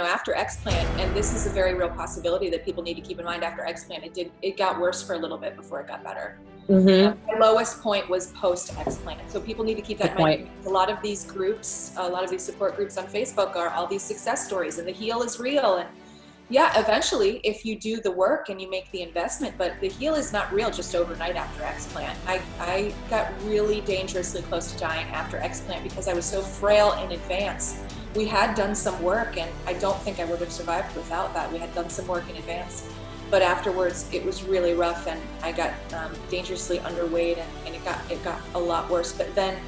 after explant, and this is a very real possibility that people need to keep in mind after explant, it got worse for a little bit before it got better. Mm-hmm. The lowest point was post-explant. So people need to keep that in mind. A lot of these groups, a lot of these support groups on Facebook are all these success stories, and the heal is real. And yeah, eventually, if you do the work and you make the investment, but the heal is not real just overnight after explant. I got really dangerously close to dying after explant because I was so frail in advance. We had done some work, and I don't think I would have survived without that. We had done some work in advance, but afterwards it was really rough, and I got dangerously underweight, and it got a lot worse. But then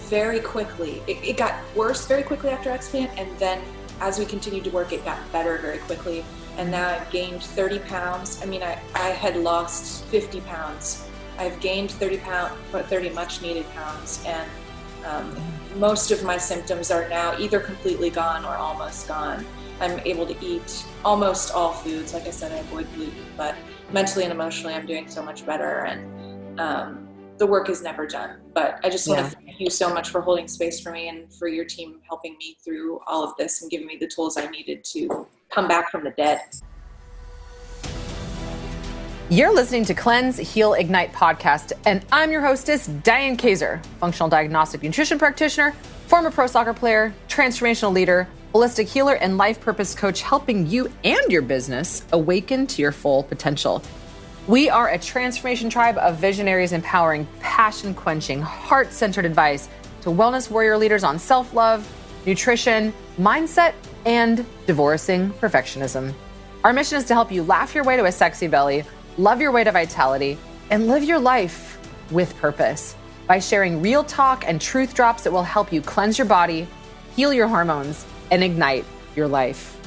very quickly, it got worse very quickly after explant, and then as we continued to work, it got better very quickly. And now I've gained 30 pounds. I mean, I had lost 50 pounds. I've gained 30 much needed pounds, and most of my symptoms are now either completely gone or almost gone. I'm able to eat almost all foods. Like I said, I avoid gluten, but mentally and emotionally, I'm doing so much better, and the work is never done. But I just want to thank you so much for holding space for me and for your team helping me through all of this and giving me the tools I needed to come back from the dead. You're listening to Cleanse, Heal, Ignite podcast, and I'm your hostess, Diane Kaiser, functional diagnostic nutrition practitioner, former pro soccer player, transformational leader, holistic healer, and life purpose coach, helping you and your business awaken to your full potential. We are a transformation tribe of visionaries empowering passion-quenching, heart-centered advice to wellness warrior leaders on self-love, nutrition, mindset, and divorcing perfectionism. Our mission is to help you laugh your way to a sexy belly, love your way to vitality, and live your life with purpose by sharing real talk and truth drops that will help you cleanse your body, heal your hormones, and ignite your life.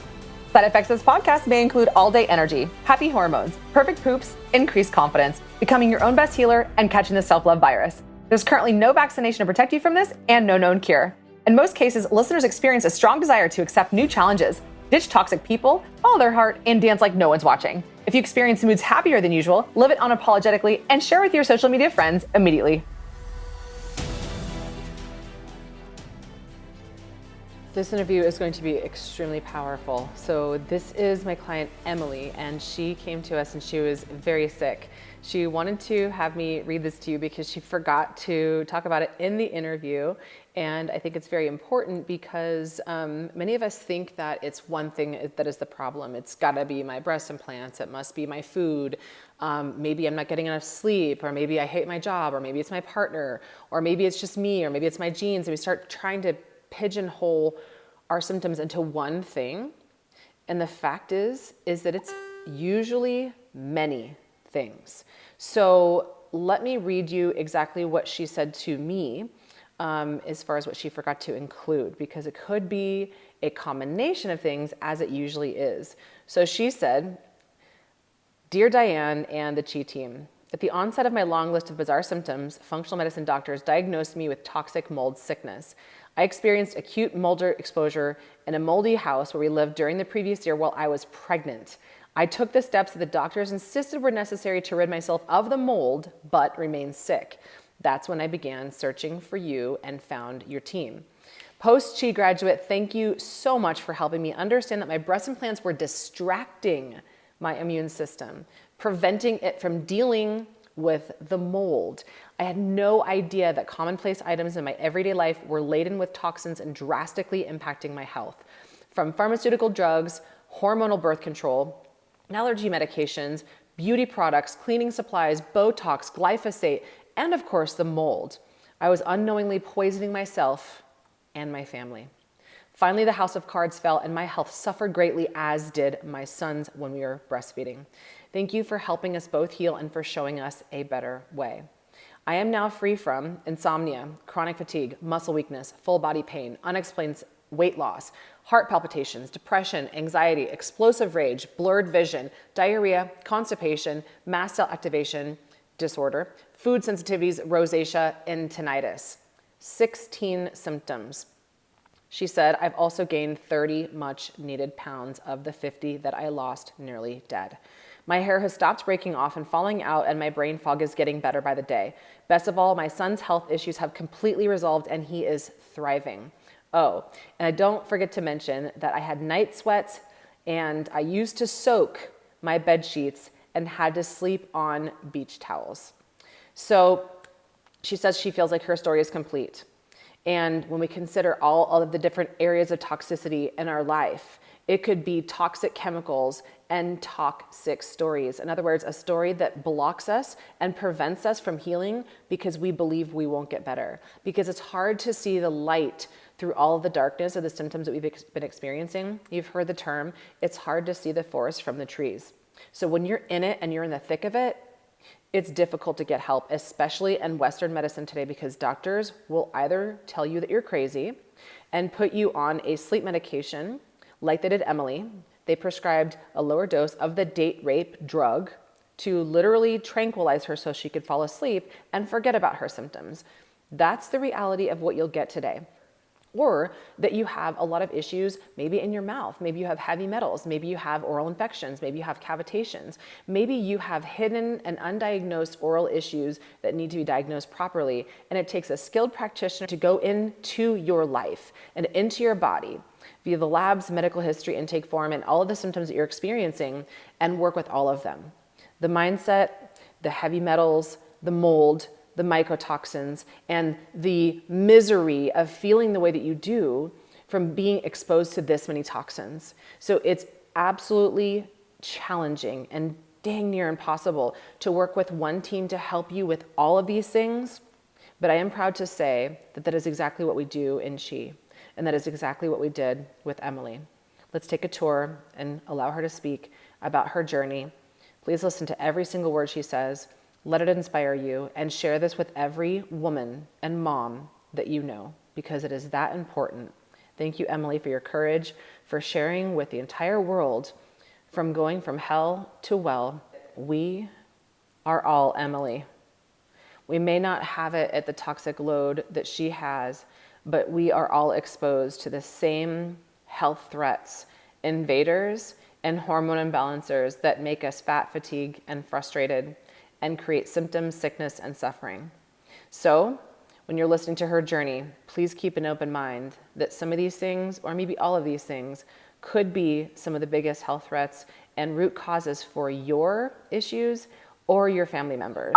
Side effects of this podcast may include all-day energy, happy hormones, perfect poops, increased confidence, becoming your own best healer, and catching the self-love virus. There's currently no vaccination to protect you from this and no known cure. In most cases, listeners experience a strong desire to accept new challenges, ditch toxic people, follow their heart, and dance like no one's watching. If you experience moods happier than usual, live it unapologetically and share with your social media friends immediately. This interview is going to be extremely powerful. So this is my client, Emily, and she came to us and she was very sick. She wanted to have me read this to you because she forgot to talk about it in the interview. And I think it's very important because many of us think that it's one thing that is the problem. It's gotta be my breast implants, it must be my food, maybe I'm not getting enough sleep, or maybe I hate my job, or maybe it's my partner, or maybe it's just me, or maybe it's my genes. And we start trying to pigeonhole our symptoms into one thing. And the fact is that it's usually many things. So let me read you exactly what she said to me as far as what she forgot to include, because it could be a combination of things as it usually is. So she said, "Dear Diane and the Chi team, at the onset of my long list of bizarre symptoms, functional medicine doctors diagnosed me with toxic mold sickness. I experienced acute mold exposure in a moldy house where we lived during the previous year while I was pregnant. I took the steps that the doctors insisted were necessary to rid myself of the mold, but remained sick. That's when I began searching for you and found your team. Post-Chi graduate, thank you so much for helping me understand that my breast implants were distracting my immune system, preventing it from dealing with the mold. I had no idea that commonplace items in my everyday life were laden with toxins and drastically impacting my health. From pharmaceutical drugs, hormonal birth control, allergy medications, beauty products, cleaning supplies, Botox, glyphosate, and of course the mold. I was unknowingly poisoning myself and my family. Finally, the house of cards fell and my health suffered greatly, as did my sons when we were breastfeeding. Thank you for helping us both heal and for showing us a better way. I am now free from insomnia, chronic fatigue, muscle weakness, full body pain, unexplained weight loss, heart palpitations, depression, anxiety, explosive rage, blurred vision, diarrhea, constipation, mast cell activation disorder, food sensitivities, rosacea, and tinnitus. 16 symptoms. She said, I've also gained 30 much needed pounds of the 50 that I lost nearly dead. My hair has stopped breaking off and falling out, and my brain fog is getting better by the day. Best of all, my son's health issues have completely resolved and he is thriving. Oh, and I don't forget to mention that I had night sweats and I used to soak my bed sheets and had to sleep on beach towels. So she says she feels like her story is complete. And when we consider all of the different areas of toxicity in our life, it could be toxic chemicals and toxic stories. In other words, a story that blocks us and prevents us from healing because we believe we won't get better. Because it's hard to see the light through all of the darkness of the symptoms that we've been experiencing. You've heard the term, it's hard to see the forest from the trees. So when you're in it and you're in the thick of it, it's difficult to get help, especially in Western medicine today, because doctors will either tell you that you're crazy and put you on a sleep medication like they did Emily. They prescribed a lower dose of the date rape drug to literally tranquilize her so she could fall asleep and forget about her symptoms. That's the reality of what you'll get today. Or that you have a lot of issues maybe in your mouth, maybe you have heavy metals, maybe you have oral infections, maybe you have cavitations, maybe you have hidden and undiagnosed oral issues that need to be diagnosed properly, and it takes a skilled practitioner to go into your life and into your body via the labs, medical history, intake form, and all of the symptoms that you're experiencing and work with all of them. The mindset, the heavy metals, the mold, the mycotoxins, and the misery of feeling the way that you do from being exposed to this many toxins. So it's absolutely challenging and dang near impossible to work with one team to help you with all of these things. But I am proud to say that that is exactly what we do in She, and that is exactly what we did with Emily. Let's take a tour and allow her to speak about her journey. Please listen to every single word she says. Let it inspire you, and share this with every woman and mom that you know, because it is that important. Thank you, Emily, for your courage, for sharing with the entire world from going from hell to well. We are all Emily. We may not have it at the toxic load that she has, but we are all exposed to the same health threats, invaders, and hormone imbalancers that make us fat, fatigued, and frustrated, and create symptoms, sickness, and suffering. So when you're listening to her journey, please keep an open mind that some of these things, or maybe all of these things, could be some of the biggest health threats and root causes for your issues or your family members.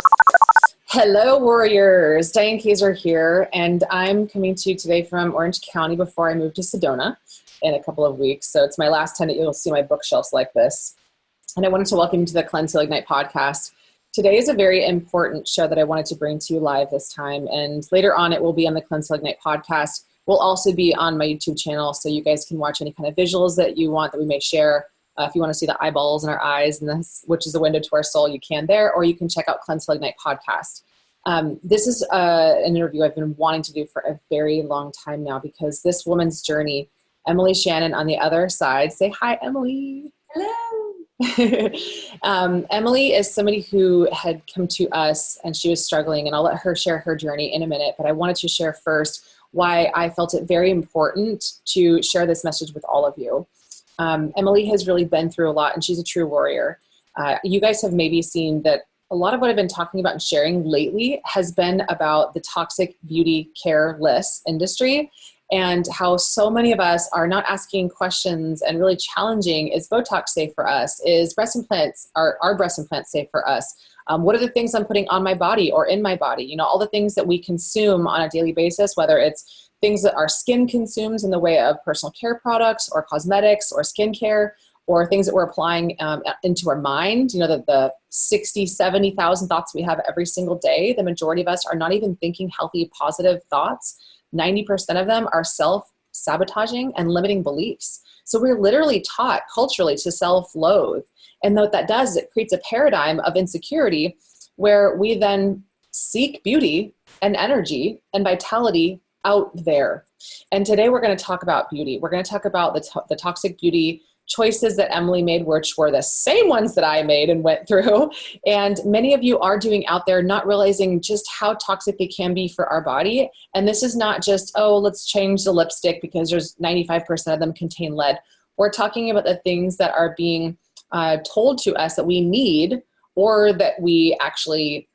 Hello, warriors. Diane Kaiser here, and I'm coming to you today from Orange County before I move to Sedona in a couple of weeks. So it's my last time that you'll see my bookshelves like this. And I wanted to welcome you to the Cleanse, Heal, Ignite podcast. Today is a very important show that I wanted to bring to you live this time. And later on, it will be on the Cleanse, Heal, Ignite podcast. We'll also be on my YouTube channel, so you guys can watch any kind of visuals that you want that we may share. If you want to see the eyeballs in our eyes, and this, which is a window to our soul, you can there, or you can check out Cleanse, Heal, Ignite podcast. This is an interview I've been wanting to do for a very long time now, because this woman's journey, Emily Shannon on the other side, say hi, Emily. Hello. Emily is somebody who had come to us and she was struggling, and I'll let her share her journey in a minute, but I wanted to share first why I felt it very important to share this message with all of you. Emily has really been through a lot, and she's a true warrior. You guys have maybe seen that a lot of what I've been talking about and sharing lately has been about the toxic beauty care-less industry, and how so many of us are not asking questions and really challenging, is Botox safe for us? Is breast implants, are breast implants safe for us? What are the things I'm putting on my body or in my body? You know, all the things that we consume on a daily basis, whether it's things that our skin consumes in the way of personal care products or cosmetics or skincare, or things that we're applying into our mind. You know, the 60, 70,000 thoughts we have every single day, the majority of us are not even thinking healthy, positive thoughts. 90% of them are self-sabotaging and limiting beliefs. So we're literally taught culturally to self-loathe. And what that does is it creates a paradigm of insecurity where we then seek beauty and energy and vitality out there. And today we're going to talk about beauty. We're going to talk about the toxic beauty choices that Emily made, which were the same ones that I made and went through. And many of you are doing out there, not realizing just how toxic they can be for our body. And this is not just, oh, let's change the lipstick because there's 95% of them contain lead. We're talking about the things that are being told to us that we need, or that we actually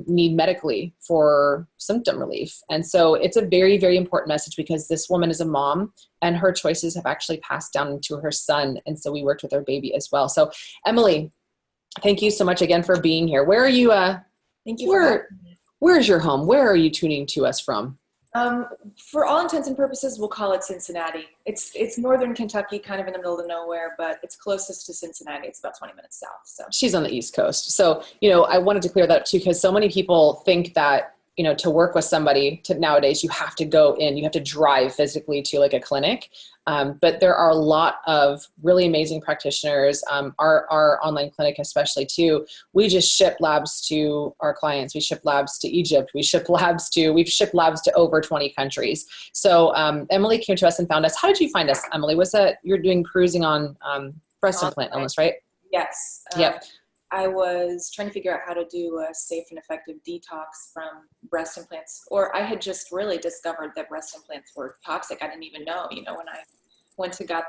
need medically for symptom relief. And so it's a very, very important message, because this woman is a mom and her choices have actually passed down to her son. And so we worked with her baby as well. So Emily, thank you so much again for being here. Where are you? Thank you. Where's your home? Where are you tuning to us from? For all intents and purposes, we'll call it Cincinnati. It's northern Kentucky, kind of in the middle of nowhere, but it's closest to Cincinnati. It's about 20 minutes south. So she's on the East Coast. So, I wanted to clear that up too, because so many people think that, to work with somebody nowadays, you have to go in, you have to drive physically to like a clinic. But there are a lot of really amazing practitioners. Our online clinic, especially too, we just ship labs to our clients. We ship labs to Egypt. We've shipped labs to over 20 countries. So Emily came to us and found us. How did you find us, Emily? Was that you're doing cruising on breast implant illness, right? Yes. Yep. I was trying to figure out how to do a safe and effective detox from breast implants, or I had just really discovered that breast implants were toxic. I didn't even know, when I went to get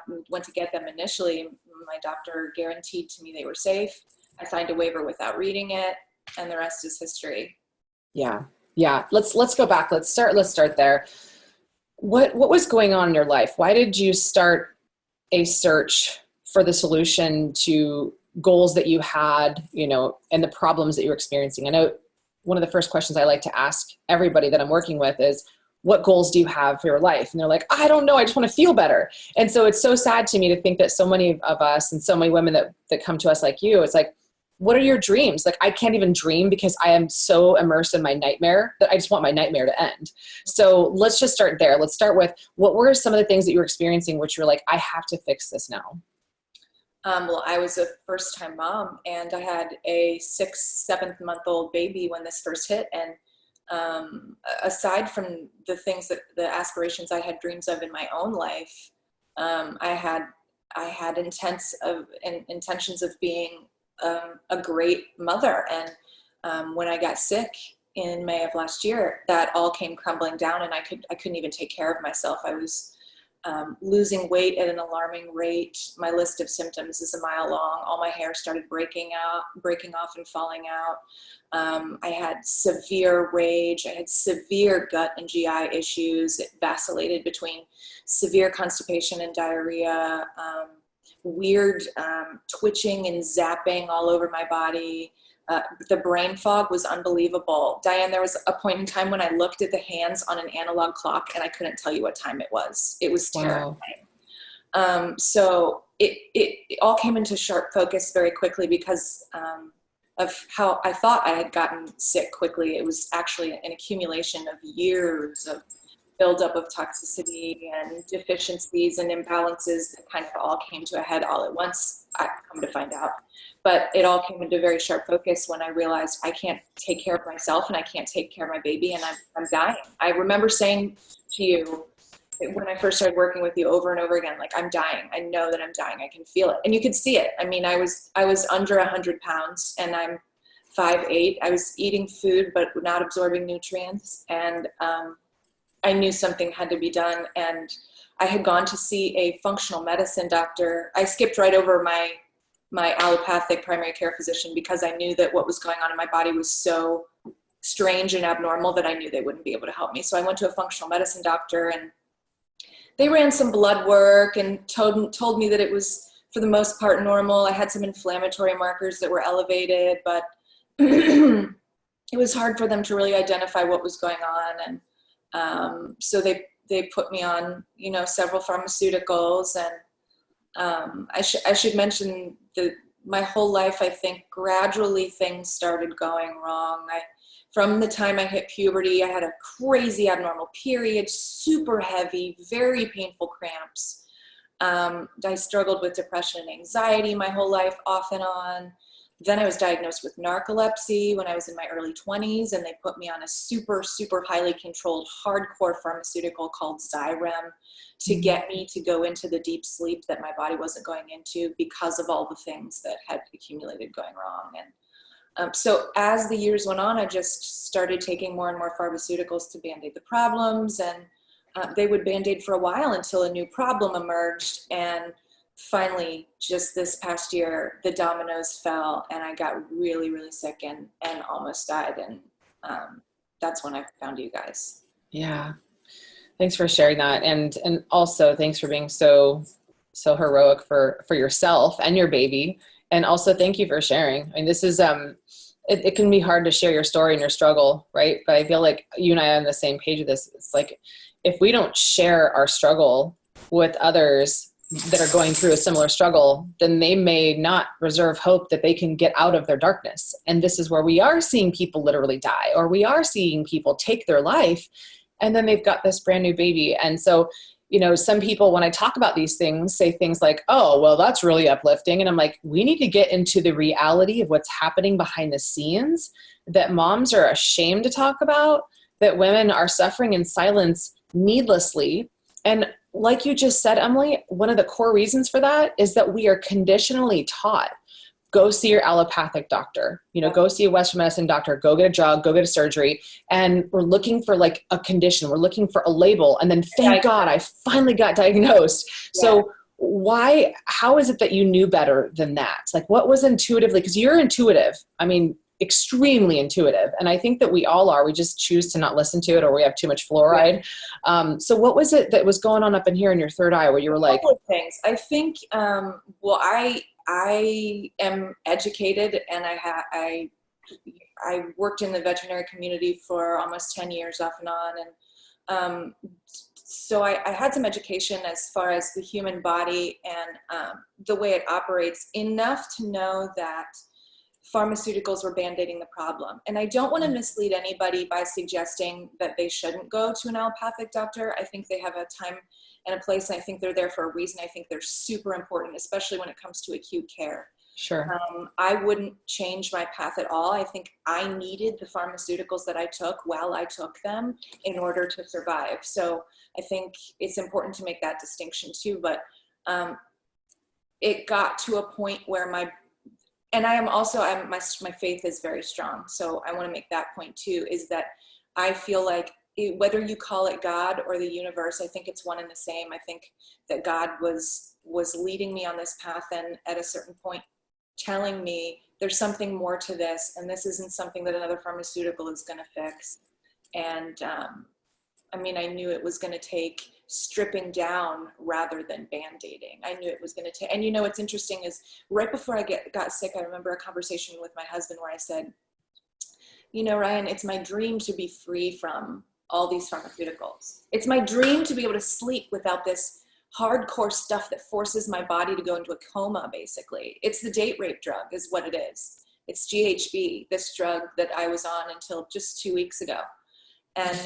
them initially, my doctor guaranteed to me they were safe. I signed a waiver without reading it, and the rest is history. Yeah. Let's go back. Let's start there. What was going on in your life? Why did you start a search for the solution to goals that you had, and the problems that you were experiencing? I know one of the first questions I like to ask everybody that I'm working with is, what goals do you have for your life? And they're like, I don't know, I just want to feel better. And so it's so sad to me to think that so many of us and so many women that come to us like you, it's like, what are your dreams? Like, I can't even dream because I am so immersed in my nightmare that I just want my nightmare to end. So let's just start there. Let's start with, what were some of the things that you were experiencing which you're like, I have to fix this now? Well, I was a first-time mom, and I had a 7-month-old baby when this first hit. And aside from the things the aspirations I had dreams of in my own life, I had intentions of being a great mother. And when I got sick in May of last year, that all came crumbling down, and I couldn't even take care of myself. I was losing weight at an alarming rate. My list of symptoms is a mile long. All my hair started breaking off and falling out. I had severe rage. I had severe gut and GI issues. It vacillated between severe constipation and diarrhea, weird twitching and zapping all over my body. The brain fog was unbelievable. Diane, there was a point in time when I looked at the hands on an analog clock and I couldn't tell you what time it was. It was terrifying. Wow. So it all came into sharp focus very quickly because of how I thought I had gotten sick quickly. It was actually an accumulation of years of buildup of toxicity and deficiencies and imbalances that kind of all came to a head all at once, I come to find out. But it all came into very sharp focus when I realized I can't take care of myself and I can't take care of my baby, and I'm dying. I remember saying to you when I first started working with you over and over again, like, I'm dying. I know that I'm dying. I can feel it. And you could see it. I mean, I was under 100 pounds and I'm 5'8". I was eating food but not absorbing nutrients, and I knew something had to be done. And I had gone to see a functional medicine doctor. I skipped right over my allopathic primary care physician because I knew that what was going on in my body was so strange and abnormal that I knew they wouldn't be able to help me. So I went to a functional medicine doctor, and they ran some blood work and told me that it was, for the most part, normal. I had some inflammatory markers that were elevated, but it was hard for them to really identify what was going on. And so they put me on, several pharmaceuticals. And I should mention that my whole life, I think, gradually things started going wrong. From the time I hit puberty, I had a crazy abnormal period, super heavy, very painful cramps. I struggled with depression and anxiety my whole life, off and on. Then I was diagnosed with narcolepsy when I was in my early 20s, and they put me on a super, super highly controlled, hardcore pharmaceutical called Xyrem to get me to go into the deep sleep that my body wasn't going into because of all the things that had accumulated going wrong. And so as the years went on, I just started taking more and more pharmaceuticals to band-aid the problems, and they would band-aid for a while until a new problem emerged. And finally, just this past year, the dominoes fell and I got really, really sick and almost died. And that's when I found you guys. Yeah. Thanks for sharing that. And also thanks for being so heroic for yourself and your baby. And also thank you for sharing. I mean, this is, it can be hard to share your story and your struggle, right? But I feel like you and I are on the same page with this. It's like, if we don't share our struggle with others that are going through a similar struggle, then they may not reserve hope that they can get out of their darkness. And this is where we are seeing people literally die, or we are seeing people take their life, and then they've got this brand new baby. And so, you know, some people, when I talk about these things, say things like, oh, well, that's really uplifting. And I'm like, we need to get into the reality of what's happening behind the scenes, that moms are ashamed to talk about, that women are suffering in silence needlessly. And like you just said, Emily, one of the core reasons for that is that we are conditionally taught, go see your allopathic doctor, you know, go see a Western medicine doctor, go get a drug, go get a surgery. And we're looking for like a condition. We're looking for a label. And then thank God I finally got diagnosed. Yeah. So how is it that you knew better than that? Like, what was intuitively, because you're intuitive. I mean, extremely intuitive. And I think that we all are, we just choose to not listen to it, or we have too much fluoride. So what was it that was going on up in here in your third eye where you were like, a couple of things. I think, well, I am educated, and I worked in the veterinary community for almost 10 years off and on. And so I had some education as far as the human body and the way it operates, enough to know that pharmaceuticals were band-aiding the problem. And I don't want to mislead anybody by suggesting that they shouldn't go to an allopathic doctor. I think they have a time and a place, and I think they're there for a reason. I think they're super important, especially when it comes to acute care. Sure. I wouldn't change my path at all. I think I needed the pharmaceuticals that I took while I took them in order to survive. So I think it's important to make that distinction too. But it got to a point where my faith is very strong. So I want to make that point too, is that I feel like whether you call it God or the universe, I think it's one and the same. I think that God was leading me on this path, and at a certain point telling me there's something more to this, and this isn't something that another pharmaceutical is going to fix. And I mean, I knew it was going to take stripping down rather than band-aiding. I knew it was going to take, and you know, what's interesting is right before I got sick, I remember a conversation with my husband where I said, you know, Ryan, it's my dream to be free from all these pharmaceuticals. It's my dream to be able to sleep without this hardcore stuff that forces my body to go into a coma, basically. It's the date rape drug is what it is. It's GHB, this drug that I was on until just 2 weeks ago. And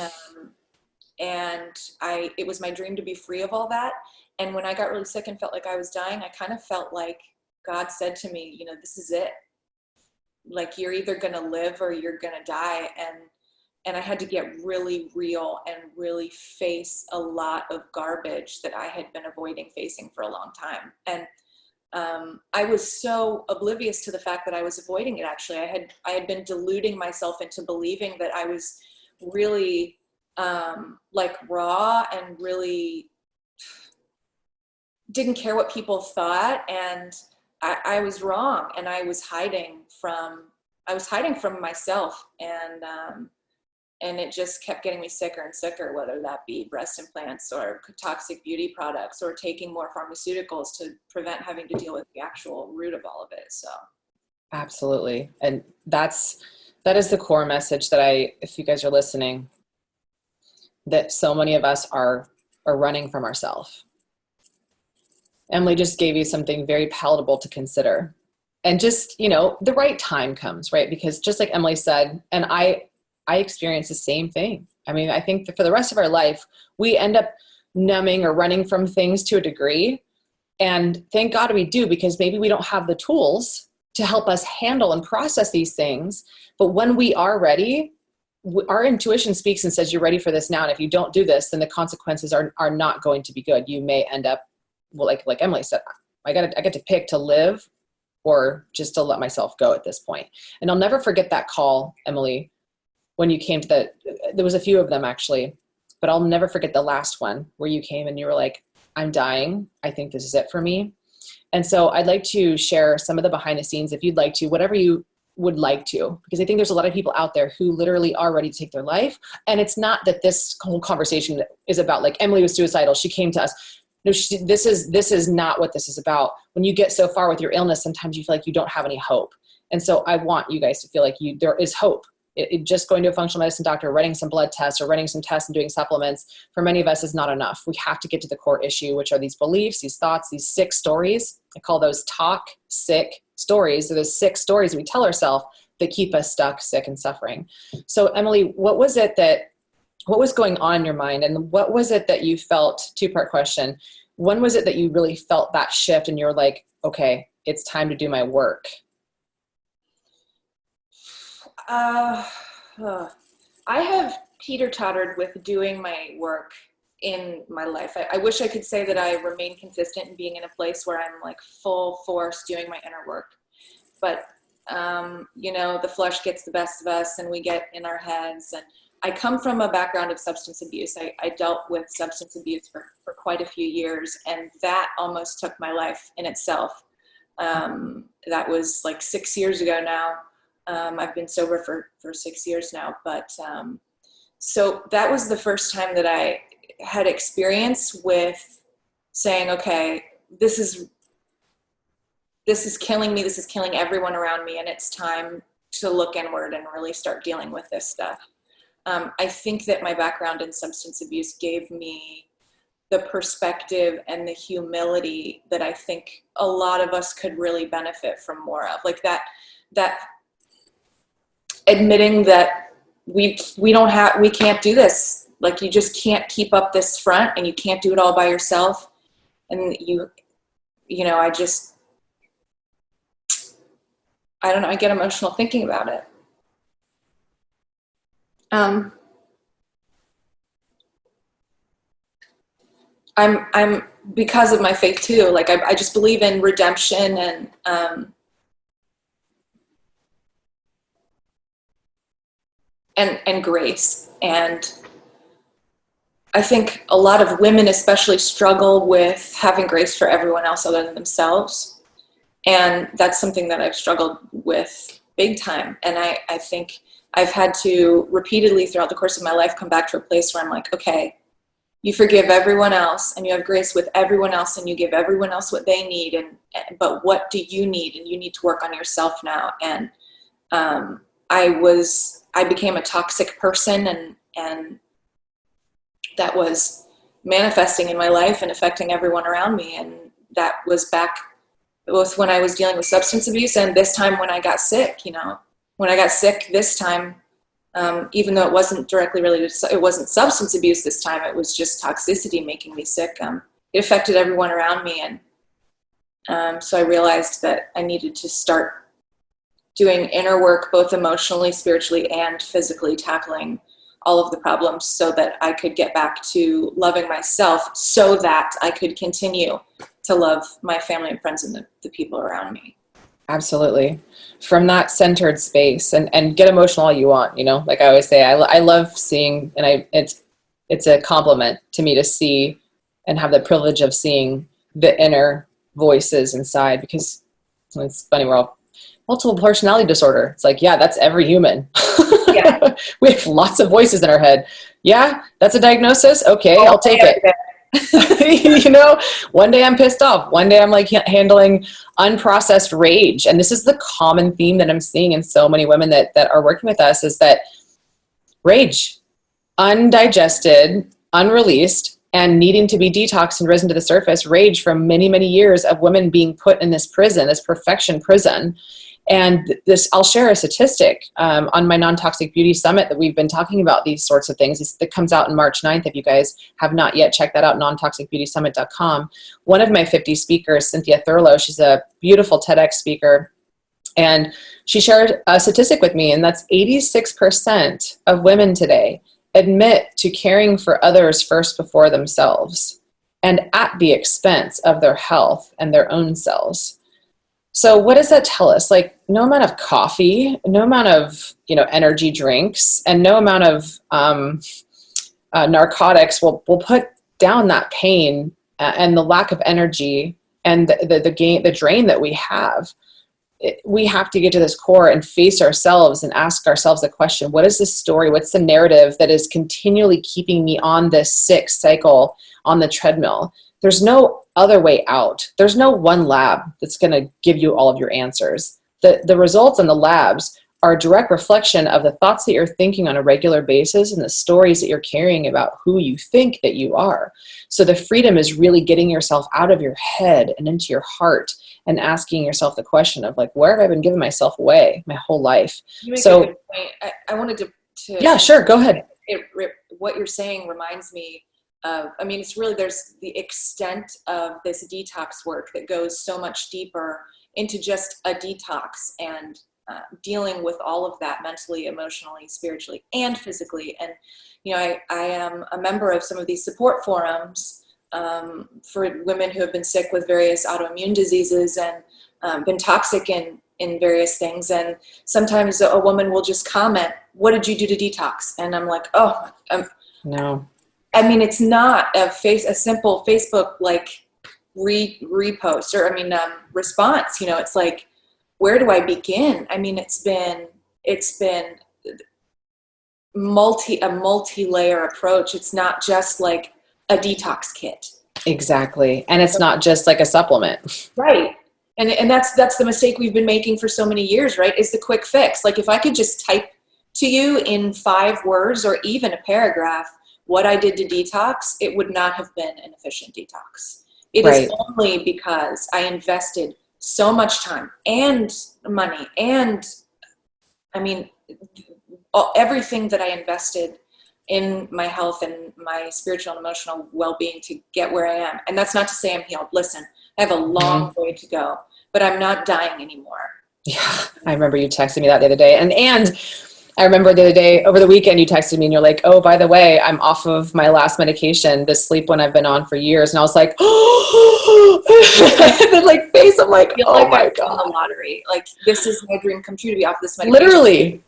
it was my dream to be free of all that. And when I got really sick and felt like I was dying, I kind of felt like God said to me, you know, this is it. Like, you're either going to live or you're going to die. And I had to get really real and really face a lot of garbage that I had been avoiding facing for a long time. And I was so oblivious to the fact that I was avoiding it. Actually, I had been deluding myself into believing that I was really like raw and really didn't care what people thought. And I was wrong, and I was hiding from myself. And it just kept getting me sicker and sicker, whether that be breast implants or toxic beauty products or taking more pharmaceuticals to prevent having to deal with the actual root of all of it. So. Absolutely. And that is the core message that if you guys are listening, that so many of us are running from ourselves. Emily just gave you something very palatable to consider. And just, you know, the right time comes, right? Because just like Emily said, and I experienced the same thing. I mean, I think that for the rest of our life, we end up numbing or running from things to a degree. And thank God we do, because maybe we don't have the tools to help us handle and process these things. But when we are ready, our intuition speaks and says, you're ready for this now. And if you don't do this, then the consequences are not going to be good. You may end up, well, like Emily said, I get to pick to live or just to let myself go at this point. And I'll never forget that call, Emily, when you came to there was a few of them actually, but I'll never forget the last one where you came and you were like, I'm dying. I think this is it for me. And so I'd like to share some of the behind the scenes, if you'd like to, whatever you would like to, because I think there's a lot of people out there who literally are ready to take their life. And it's not that this whole conversation is about like Emily was suicidal, she came to us. No, this is not what this is about. When you get so far with your illness, sometimes you feel like you don't have any hope. And so I want you guys to feel like there is hope. Just going to a functional medicine doctor, writing some blood tests or writing some tests and doing supplements, for many of us is not enough. We have to get to the core issue, which are these beliefs, these thoughts, these sick stories. I call those toxic stories. So those sick stories we tell ourselves that keep us stuck, sick, and suffering. So Emily, what was going on in your mind? And what was it that you felt, two-part question, when was it that you really felt that shift and you're like, okay, it's time to do my work? I have teeter-tottered with doing my work in my life. I wish I could say that I remain consistent in being in a place where I'm like full force doing my inner work. But, the flesh gets the best of us and we get in our heads. And I come from a background of substance abuse. I dealt with substance abuse for quite a few years, and that almost took my life in itself. That was like 6 years ago now. I've been sober for 6 years now, but so that was the first time that I had experience with saying, okay, this is killing me, this is killing everyone around me, and it's time to look inward and really start dealing with this stuff. I think that my background in substance abuse gave me the perspective and the humility that I think a lot of us could really benefit from more of, like that admitting that we can't do this. Like, you just can't keep up this front, and you can't do it all by yourself. And I don't know, I get emotional thinking about it. I'm because of my faith too. Like, I just believe in redemption and grace. And I think a lot of women especially struggle with having grace for everyone else other than themselves. And that's something that I've struggled with big time. And I think I've had to repeatedly throughout the course of my life come back to a place where I'm like, okay, you forgive everyone else and you have grace with everyone else and you give everyone else what they need. But what do you need? And you need to work on yourself now. And I became a toxic person, and that was manifesting in my life and affecting everyone around me. And that was back both when I was dealing with substance abuse and this time when I got sick. When I got sick this time, even though it wasn't directly related to, it wasn't substance abuse this time, it was just toxicity making me sick. It affected everyone around me. And so I realized that I needed to start doing inner work, both emotionally, spiritually, and physically, tackling all of the problems so that I could get back to loving myself so that I could continue to love my family and friends and the people around me. Absolutely. From that centered space, and get emotional all you want, like I always say, I love seeing, and it's a compliment to me to see and have the privilege of seeing the inner voices inside, because it's funny, we're all multiple personality disorder. It's like, yeah, that's every human. Yeah. We have lots of voices in our head. Yeah, that's a diagnosis. Okay, I'll take it. One day I'm pissed off. One day I'm like handling unprocessed rage. And this is the common theme that I'm seeing in so many women that are working with us, is that rage, undigested, unreleased, and needing to be detoxed and risen to the surface, rage from many, many years of women being put in this prison, this perfection prison. And I'll share a statistic on my Non-Toxic Beauty Summit that we've been talking about these sorts of things. That comes out on March 9th. If you guys have not yet checked that out, nontoxicbeautysummit.com. One of my 50 speakers, Cynthia Thurlow, she's a beautiful TEDx speaker, and she shared a statistic with me, and that's 86% of women today admit to caring for others first before themselves, and at the expense of their health and their own selves. So what does that tell us? Like, no amount of coffee, no amount of, energy drinks, and no amount of narcotics will put down that pain and the lack of energy and the drain that we have. We have to get to this core and face ourselves and ask ourselves the question, what is this story? What's the narrative that is continually keeping me on this sick cycle on the treadmill? There's no other way out. There's no one lab that's going to give you all of your answers. The results in the labs are a direct reflection of the thoughts that you're thinking on a regular basis and the stories that you're carrying about who you think that you are. So the freedom is really getting yourself out of your head and into your heart and asking yourself the question of, like, where have I been giving myself away my whole life? So a good point. I wanted to yeah, sure, go ahead. What you're saying reminds me of, I mean, it's really, there's the extent of this detox work that goes so much deeper into just a detox and dealing with all of that mentally, emotionally, spiritually, and physically. And, you know, I am a member of some of these support forums for women who have been sick with various autoimmune diseases and been toxic in various things. And sometimes a woman will just comment, what did you do to detox? And I'm like, oh, no. I mean, it's not a simple Facebook like repost or response. You know, it's like, where do I begin? I mean, it's been a multi-layer approach. It's not just like a detox kit. Exactly. And it's not just like a supplement. Right. And that's the mistake we've been making for so many years, right? Is the quick fix. Like, if I could just type to you in 5 words or even a paragraph what I did to detox, it would not have been an efficient detox. It is only because I invested so much time and money and, I mean, everything that I invested in my health and my spiritual and emotional well-being to get where I am. And that's not to say I'm healed. Listen, I have a long way to go, but I'm not dying anymore. Yeah. I remember you texted me that the other day. And I remember the other day, over the weekend, you texted me and you're like, oh, by the way, I'm off of my last medication, the sleep one I've been on for years. And I was like, oh, and then like face, I'm like, oh like my God. The lottery. Like, this is my dream come true to be off this medication. Literally.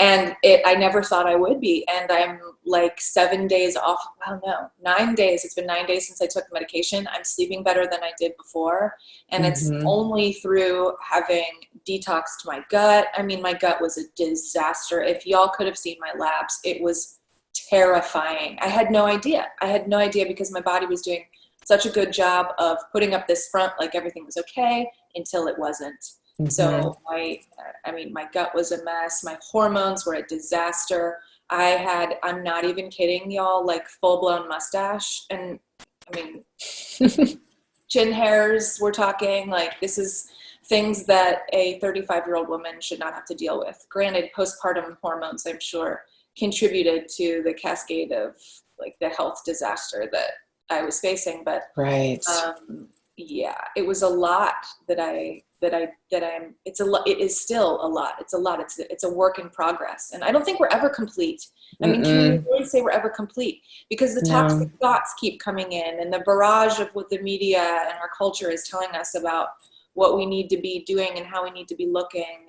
And I never thought I would be. And I'm like 7 days off. Well, no, 9 days. It's been 9 days since I took the medication. I'm sleeping better than I did before. And it's only through having detoxed my gut. I mean, my gut was a disaster. If y'all could have seen my labs, it was terrifying. I had no idea. Because my body was doing such a good job of putting up this front like everything was okay until it wasn't. So my gut was a mess. My hormones were a disaster. I'm not even kidding y'all, like full-blown mustache. And I mean, chin hairs, we're talking, like, this is things that a 35-year-old woman should not have to deal with. Granted, postpartum hormones, I'm sure, contributed to the cascade of like the health disaster that I was facing. But yeah, it was a lot it is still a lot. It's a work in progress. And I don't think we're ever complete. I mean, can we really say we're ever complete? Because the toxic thoughts keep coming in, and the barrage of what the media and our culture is telling us about what we need to be doing and how we need to be looking.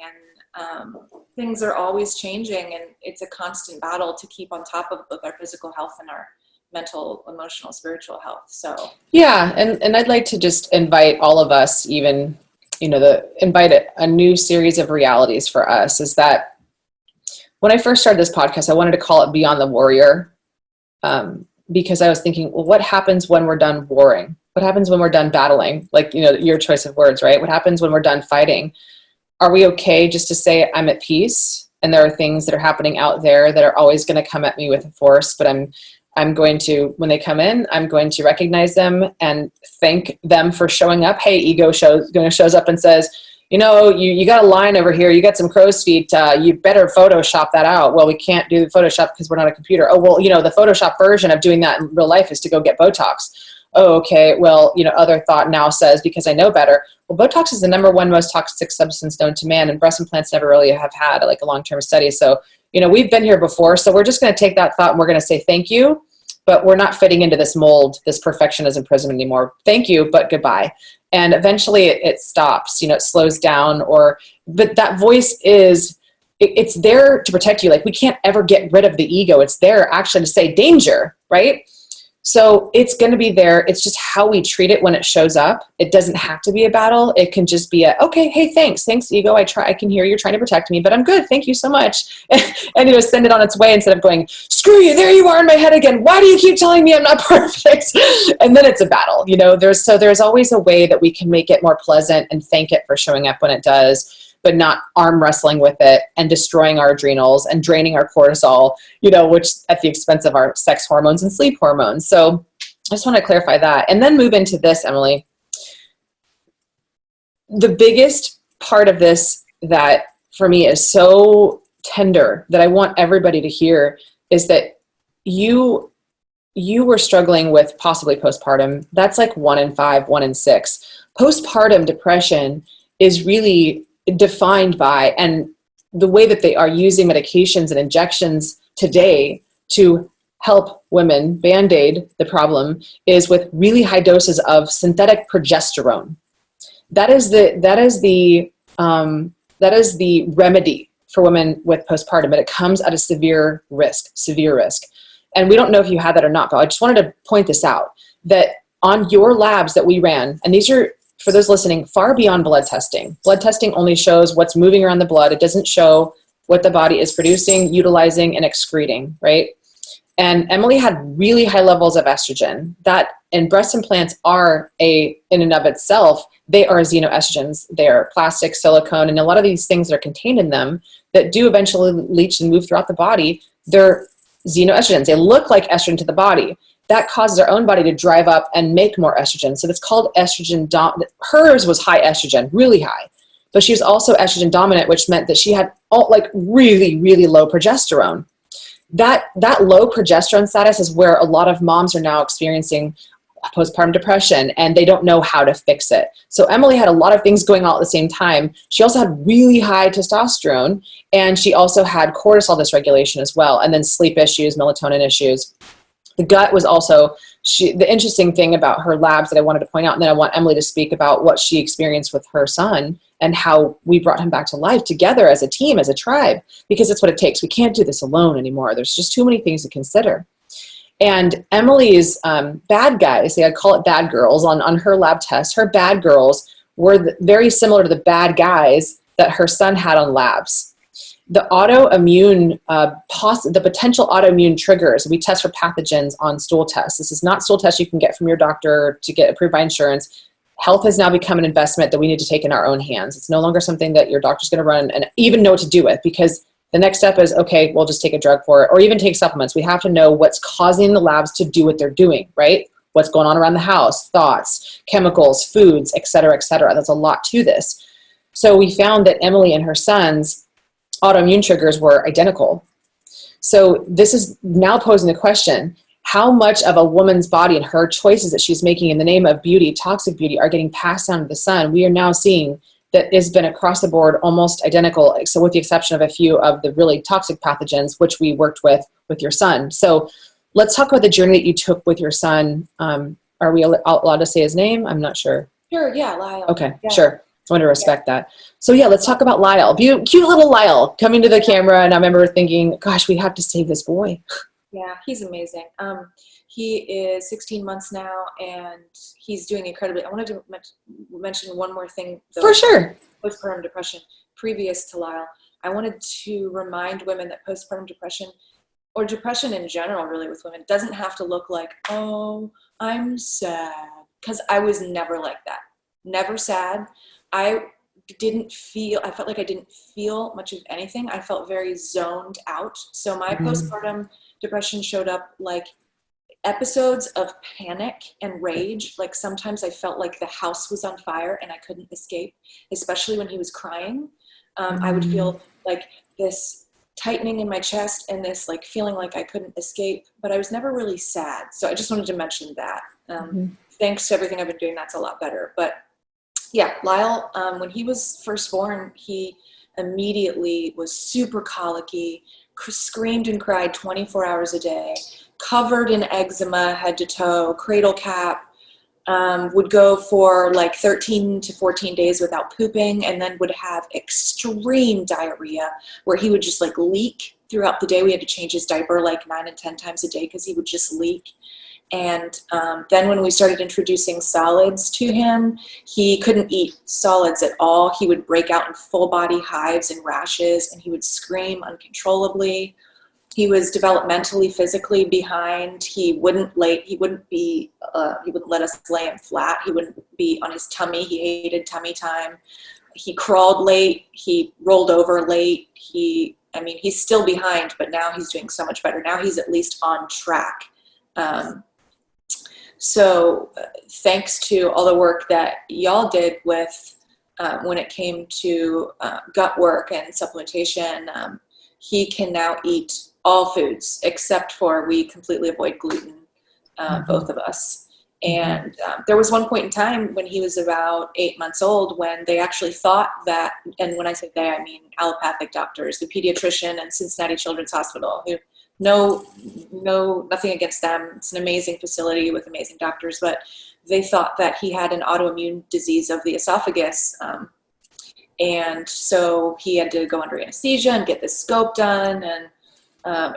And things are always changing, and it's a constant battle to keep on top of both our physical health and our mental, emotional, spiritual health. So yeah, and I'd like to just invite all of us, even, invite a new series of realities for us, is that when I first started this podcast, I wanted to call it Beyond the Warrior, because I was thinking, well, what happens when we're done warring? What happens when we're done battling? Like, your choice of words, right? What happens when we're done fighting? Are we okay just to say I'm at peace? And there are things that are happening out there that are always going to come at me with force, but I'm going to, when they come in, I'm going to recognize them and thank them for showing up. Hey, ego shows up and says, you got a line over here. You got some crow's feet. You better Photoshop that out. Well, we can't do the Photoshop because we're not a computer. Oh, well, the Photoshop version of doing that in real life is to go get Botox. Oh, okay. Well, other thought now says, because I know better, well, Botox is the #1 most toxic substance known to man, and breast implants never really have had like a long-term study. So, we've been here before. So we're just going to take that thought and we're going to say thank you, but we're not fitting into this mold, this perfectionism prism anymore. Thank you, but goodbye. And eventually it stops, it slows down, but that voice it's there to protect you. Like, we can't ever get rid of the ego. It's there actually to say danger, right? So it's going to be there. It's just how we treat it when it shows up. It doesn't have to be a battle. It can just be okay, hey, thanks, ego. I can hear you're trying to protect me, but I'm good. Thank you so much. And send it on its way instead of going, screw you, there you are in my head again. Why do you keep telling me I'm not perfect? And then it's a battle, there's always a way that we can make it more pleasant and thank it for showing up when it does, but not arm wrestling with it and destroying our adrenals and draining our cortisol, which at the expense of our sex hormones and sleep hormones. So I just want to clarify that and then move into this, Emily. The biggest part of this that for me is so tender that I want everybody to hear is that you were struggling with possibly postpartum. That's like 1 in 5, 1 in 6. Postpartum depression is really defined by, and the way that they are using medications and injections today to help women band-aid the problem is with really high doses of synthetic progesterone. That is the remedy for women with postpartum, but it comes at a severe risk. And we don't know if you had that or not, but I just wanted to point this out, that on your labs that we ran, and these are, for those listening, far beyond blood testing. Blood testing only shows what's moving around the blood. It doesn't show what the body is producing, utilizing, and excreting, right? And Emily had really high levels of estrogen. And breast implants are in and of itself, they are xenoestrogens. They are plastic, silicone, and a lot of these things that are contained in them that do eventually leach and move throughout the body, they're xenoestrogens. They look like estrogen to the body. That causes our own body to drive up and make more estrogen. So it's called estrogen dominant. Hers was high estrogen, really high. But she was also estrogen dominant, which meant that she had really, really low progesterone. That low progesterone status is where a lot of moms are now experiencing postpartum depression, and they don't know how to fix it. So Emily had a lot of things going on at the same time. She also had really high testosterone, and she also had cortisol dysregulation as well, and then sleep issues, melatonin issues. The gut was also, the interesting thing about her labs that I wanted to point out, and then I want Emily to speak about what she experienced with her son and how we brought him back to life together as a team, as a tribe, because that's what it takes. We can't do this alone anymore. There's just too many things to consider. And Emily's bad guys, I'd call it bad girls, on her lab test, her bad girls were very similar to the bad guys that her son had on labs. The autoimmune, the potential autoimmune triggers, we test for pathogens on stool tests. This is not stool tests you can get from your doctor to get approved by insurance. Health has now become an investment that we need to take in our own hands. It's no longer something that your doctor's going to run and even know what to do with, because the next step is, okay, we'll just take a drug for it, or even take supplements. We have to know what's causing the labs to do what they're doing, right? What's going on around the house, thoughts, chemicals, foods, et cetera, et cetera. There's a lot to this. So we found that Emily and her son's autoimmune triggers were identical. So this is now posing the question, how much of a woman's body and her choices that she's making in the name of beauty, toxic beauty, are getting passed down to the son? We are now seeing that has been across the board almost identical, so with the exception of a few of the really toxic pathogens, which we worked with your son. So let's talk about the journey that you took with your son. Are we allowed to say his name? I'm not sure. Sure, yeah, Lyle. Okay, yeah. Sure. I want to respect that. So yeah, let's talk about Lyle. Cute little Lyle coming to the camera, and I remember thinking, gosh, we have to save this boy. Yeah, he's amazing. He is 16 months now, and he's doing incredibly. I wanted to mention one more thing. Though, for sure. Postpartum depression, previous to Lyle, I wanted to remind women that postpartum depression, or depression in general, really with women, doesn't have to look like, oh, I'm sad. Because I was never like that. Never sad. I felt like I didn't feel much of anything. I felt very zoned out. So my postpartum depression showed up like episodes of panic and rage. Like sometimes I felt like the house was on fire and I couldn't escape, especially when he was crying. I would feel like this tightening in my chest and this like feeling like I couldn't escape, but I was never really sad. So I just wanted to mention that. Thanks to everything I've been doing, that's a lot better. But yeah, Lyle, when he was first born, he immediately was super colicky, screamed and cried 24 hours a day, covered in eczema head to toe, cradle cap, would go for like 13 to 14 days without pooping, and then would have extreme diarrhea where he would just like leak throughout the day. We had to change his diaper like 9 and 10 times a day because he would just leak. And then when we started introducing solids to him, he couldn't eat solids at all. He would break out in full body hives and rashes, and he would scream uncontrollably. He was developmentally, physically behind. He wouldn't let us lay him flat. He wouldn't be on his tummy. He hated tummy time. He crawled late. He rolled over late. He's still behind, but now he's doing so much better. Now he's at least on track. So thanks to all the work that y'all did with when it came to gut work and supplementation, he can now eat all foods except for, we completely avoid gluten, both of us. And there was one point in time when he was about 8 months old when they actually thought that, and when I say they, I mean allopathic doctors, the pediatrician and Cincinnati Children's Hospital, who nothing against them. It's an amazing facility with amazing doctors, but they thought that he had an autoimmune disease of the esophagus. And so he had to go under anesthesia and get this scope done. And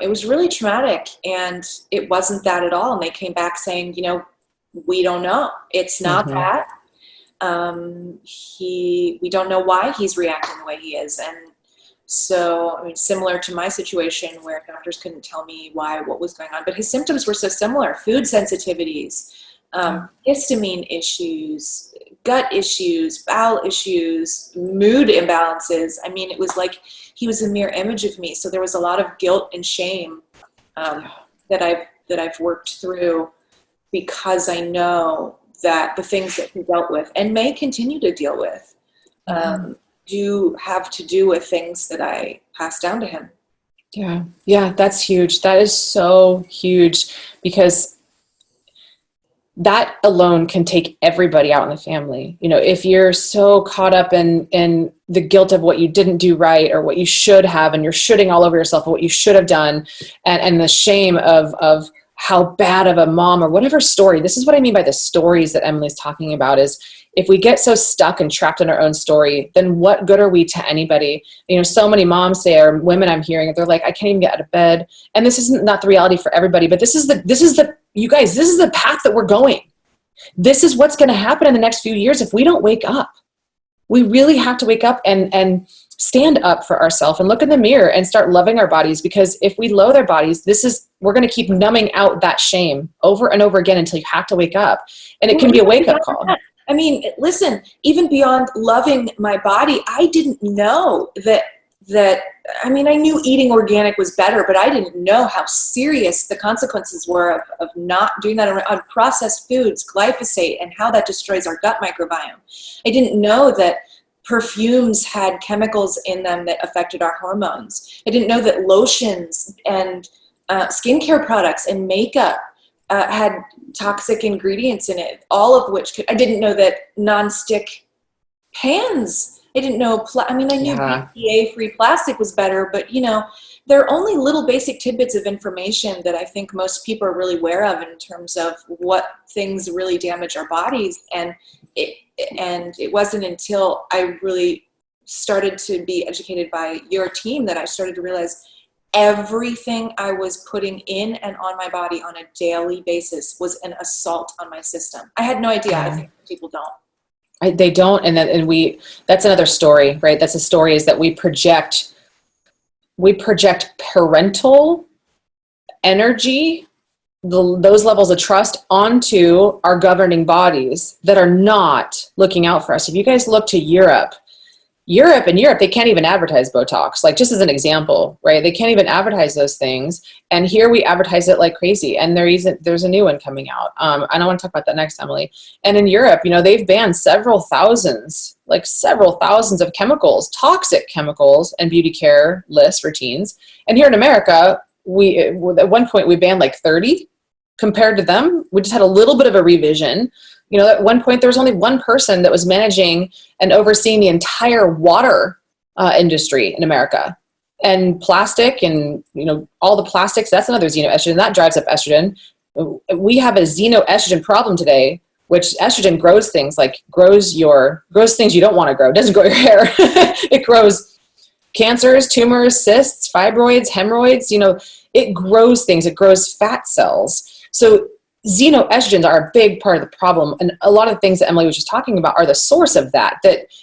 it was really traumatic, and it wasn't that at all. And they came back saying, we don't know. It's not that. We don't know why he's reacting the way he is. And so, similar to my situation where doctors couldn't tell me what was going on, but his symptoms were so similar: food sensitivities, histamine issues, gut issues, bowel issues, mood imbalances. It was like he was a mirror image of me. So there was a lot of guilt and shame that I've worked through, because I know that the things that he dealt with and may continue to deal with do have to do with things that I passed down to him. Yeah, that's huge. That is so huge, because that alone can take everybody out in the family. If you're so caught up in the guilt of what you didn't do right or what you should have, and you're shooting all over yourself of what you should have done, and the shame of how bad of a mom or whatever story. This is what I mean by the stories that Emily's talking about, is if we get so stuck and trapped in our own story, then what good are we to anybody? So many moms say, or women I'm hearing, they're like, I can't even get out of bed. And this isn't not the reality for everybody, but this is you guys, this is the path that we're going. This is what's going to happen in the next few years if we don't wake up. We really have to wake up and stand up for ourselves and look in the mirror and start loving our bodies, because if we loathe our bodies, we're going to keep numbing out that shame over and over again until you have to wake up. And it can be a wake-up call. Listen, even beyond loving my body, I didn't know that I knew eating organic was better, but I didn't know how serious the consequences were of not doing that on processed foods, glyphosate, and how that destroys our gut microbiome. I didn't know that perfumes had chemicals in them that affected our hormones. I didn't know that lotions and skincare products and makeup had toxic ingredients in it, all of which I didn't know that nonstick pans. I didn't know. I knew BPA-free plastic was better, but there are only little basic tidbits of information that I think most people are really aware of in terms of what things really damage our bodies. And it wasn't until I really started to be educated by your team that I started to realize everything I was putting in and on my body on a daily basis was an assault on my system. I had no idea. I think people don't. They don't, that's another story, right? That's a story, is that we project parental energy, those levels of trust onto our governing bodies that are not looking out for us. If you guys look to Europe, they can't even advertise Botox, like just as an example, right? They can't even advertise those things. And here we advertise it like crazy. And there's a new one coming out. And I want to talk about that next, Emily. And in Europe, they've banned several thousands of chemicals, toxic chemicals, and beauty care lists, routines. And here in America, at one point we banned like 30 compared to them. We just had a little bit of a revision. At one point there was only one person that was managing and overseeing the entire water industry in America. And plastic and, all the plastics, that's another xenoestrogen. That drives up estrogen. We have a xenoestrogen problem today, which estrogen grows things grows things you don't want to grow. It doesn't grow your hair. It grows cancers, tumors, cysts, fibroids, hemorrhoids. It grows things. It grows fat cells. So xenoestrogens are a big part of the problem. And a lot of the things that Emily was just talking about are the source of that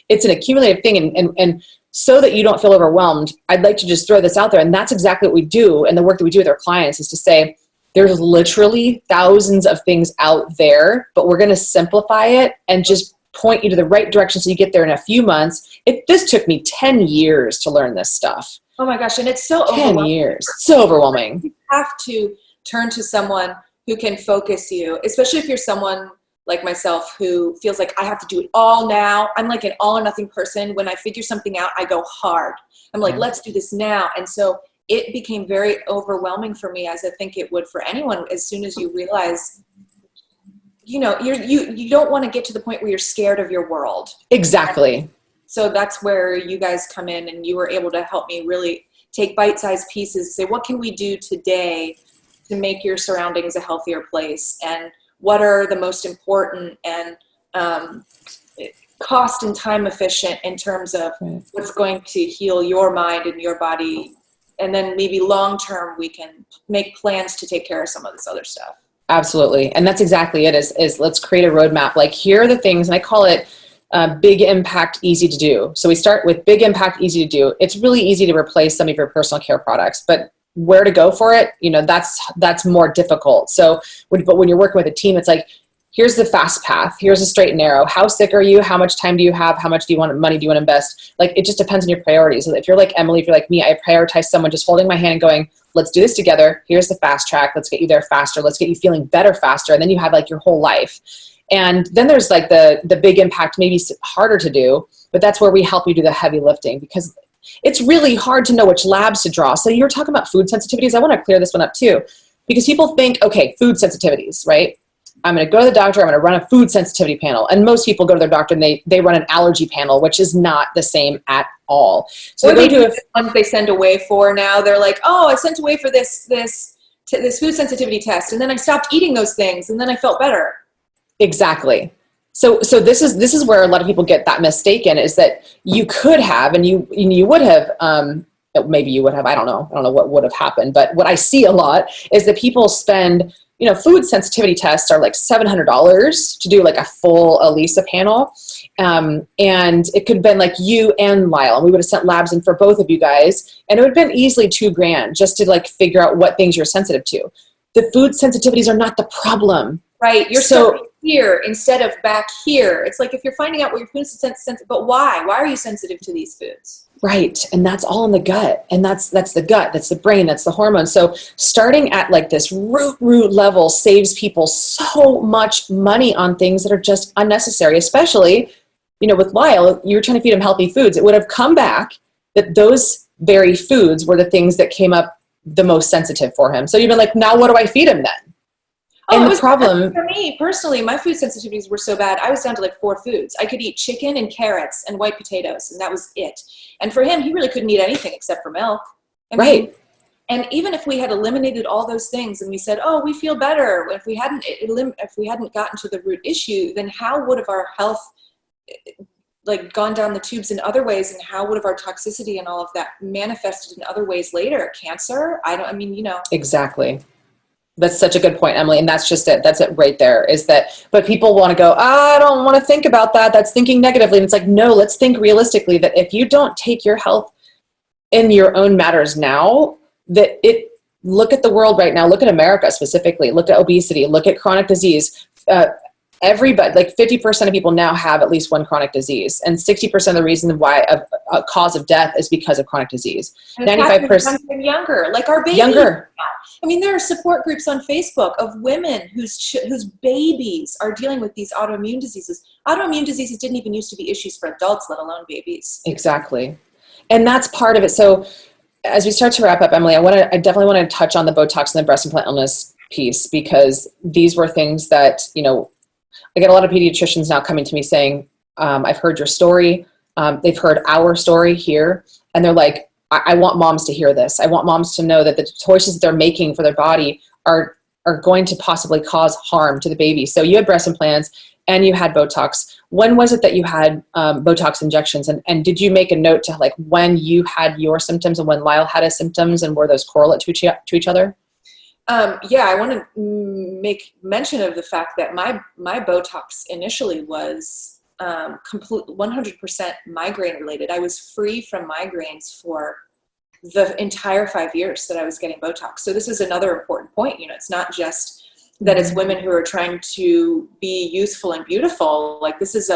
it's an accumulative thing. And so that you don't feel overwhelmed, I'd like to just throw this out there. And that's exactly what we do. And the work that we do with our clients is to say, there's literally thousands of things out there, but we're going to simplify it and just point you to the right direction so you get there in a few months. This took me 10 years to learn this stuff. Oh my gosh. And it's so 10 overwhelming. years. So overwhelming. You have to turn to someone who can focus you, especially if you're someone like myself who feels like I have to do it all now. I'm like an all or nothing person. When I figure something out, I go hard. I'm like, let's do this now. And so it became very overwhelming for me, as I think it would for anyone, as soon as you realize, you don't want to get to the point where you're scared of your world. Exactly. So that's where you guys come in, and you were able to help me really take bite-sized pieces, say, what can we do today to make your surroundings a healthier place? And what are the most important and cost and time efficient in terms of what's going to heal your mind and your body? And then maybe long-term, we can make plans to take care of some of this other stuff. Absolutely. And that's exactly it is let's create a roadmap. Like, here are the things, and I call it big impact, easy to do. So we start with big impact, easy to do. It's really easy to replace some of your personal care products, but where to go for it, that's more difficult. So but when you're working with a team, it's like, here's the fast path. Here's a straight and narrow. How sick are you? How much time do you have? How much money do you want to invest? Like, it just depends on your priorities. So if you're like Emily, if you're like me, I prioritize someone just holding my hand and going, let's do this together. Here's the fast track. Let's get you there faster. Let's get you feeling better faster. And then you have like your whole life. And then there's like the big impact, maybe harder to do, but that's where we help you do the heavy lifting, because it's really hard to know which labs to draw. So you're talking about food sensitivities. I want to clear this one up too, because people think, okay, food sensitivities, right? I'm going to go to the doctor. I'm going to run a food sensitivity panel. And most people go to their doctor and they run an allergy panel, which is not the same at all. So they do ones they send away for now. They're like, oh, I sent away for this food sensitivity test, and then I stopped eating those things, and then I felt better. Exactly. So this is where a lot of people get that mistaken, is that you could have, and you would have, maybe you would have, I don't know what would have happened, but what I see a lot is that people spend, food sensitivity tests are like $700 to do like a full ELISA panel. And it could have been like you and Lyle, and we would have sent labs in for both of you guys, and it would have been easily $2,000 just to like figure out what things you're sensitive to. The food sensitivities are not the problem. Right. You're so here instead of back here. It's like, if you're finding out what your food is sensitive, but why? Why are you sensitive to these foods? Right. And that's all in the gut. And that's the gut, that's the brain, that's the hormones. So starting at like this root level saves people so much money on things that are just unnecessary, especially, with Lyle, you were trying to feed him healthy foods. It would have come back that those very foods were the things that came up the most sensitive for him. So you've been like, now what do I feed him then? And the problem for me personally, my food sensitivities were so bad. I was down to like 4 foods. I could eat chicken and carrots and white potatoes, and that was it. And for him, he really couldn't eat anything except for milk. Right. And even if we had eliminated all those things and we said, oh, we feel better, if we hadn't gotten to the root issue, then how would have our health like gone down the tubes in other ways, and how would have our toxicity and all of that manifested in other ways later? Cancer? Exactly. That's such a good point, Emily. And that's just it. That's it right there, is that, but people want to go, I don't want to think about that. That's thinking negatively. And it's like, no, let's think realistically, that if you don't take your health in your own matters now, look at the world right now, look at America specifically, look at obesity, look at chronic disease. Everybody, like 50% of people now have at least one chronic disease, and 60% of the reason why a cause of death is because of chronic disease. 95% younger, like our babies. Younger. There are support groups on Facebook of women whose babies are dealing with these autoimmune diseases. Autoimmune diseases didn't even used to be issues for adults, let alone babies. Exactly, and that's part of it. So, as we start to wrap up, Emily, I definitely want to touch on the Botox and the breast implant illness piece, because these were things that I get a lot of pediatricians now coming to me saying, I've heard your story. They've heard our story here. And they're like, I want moms to hear this. I want moms to know that the choices that they're making for their body are going to possibly cause harm to the baby. So you had breast implants and you had Botox. When was it that you had Botox injections? And did you make a note to like when you had your symptoms and when Lyle had his symptoms, and were those correlate to each other? Yeah, I want to make mention of the fact that my Botox initially was complete 100% migraine related. I was free from migraines for the entire 5 years that I was getting Botox. So this is another important point. It's not just that it's women who are trying to be youthful and beautiful. Like, this is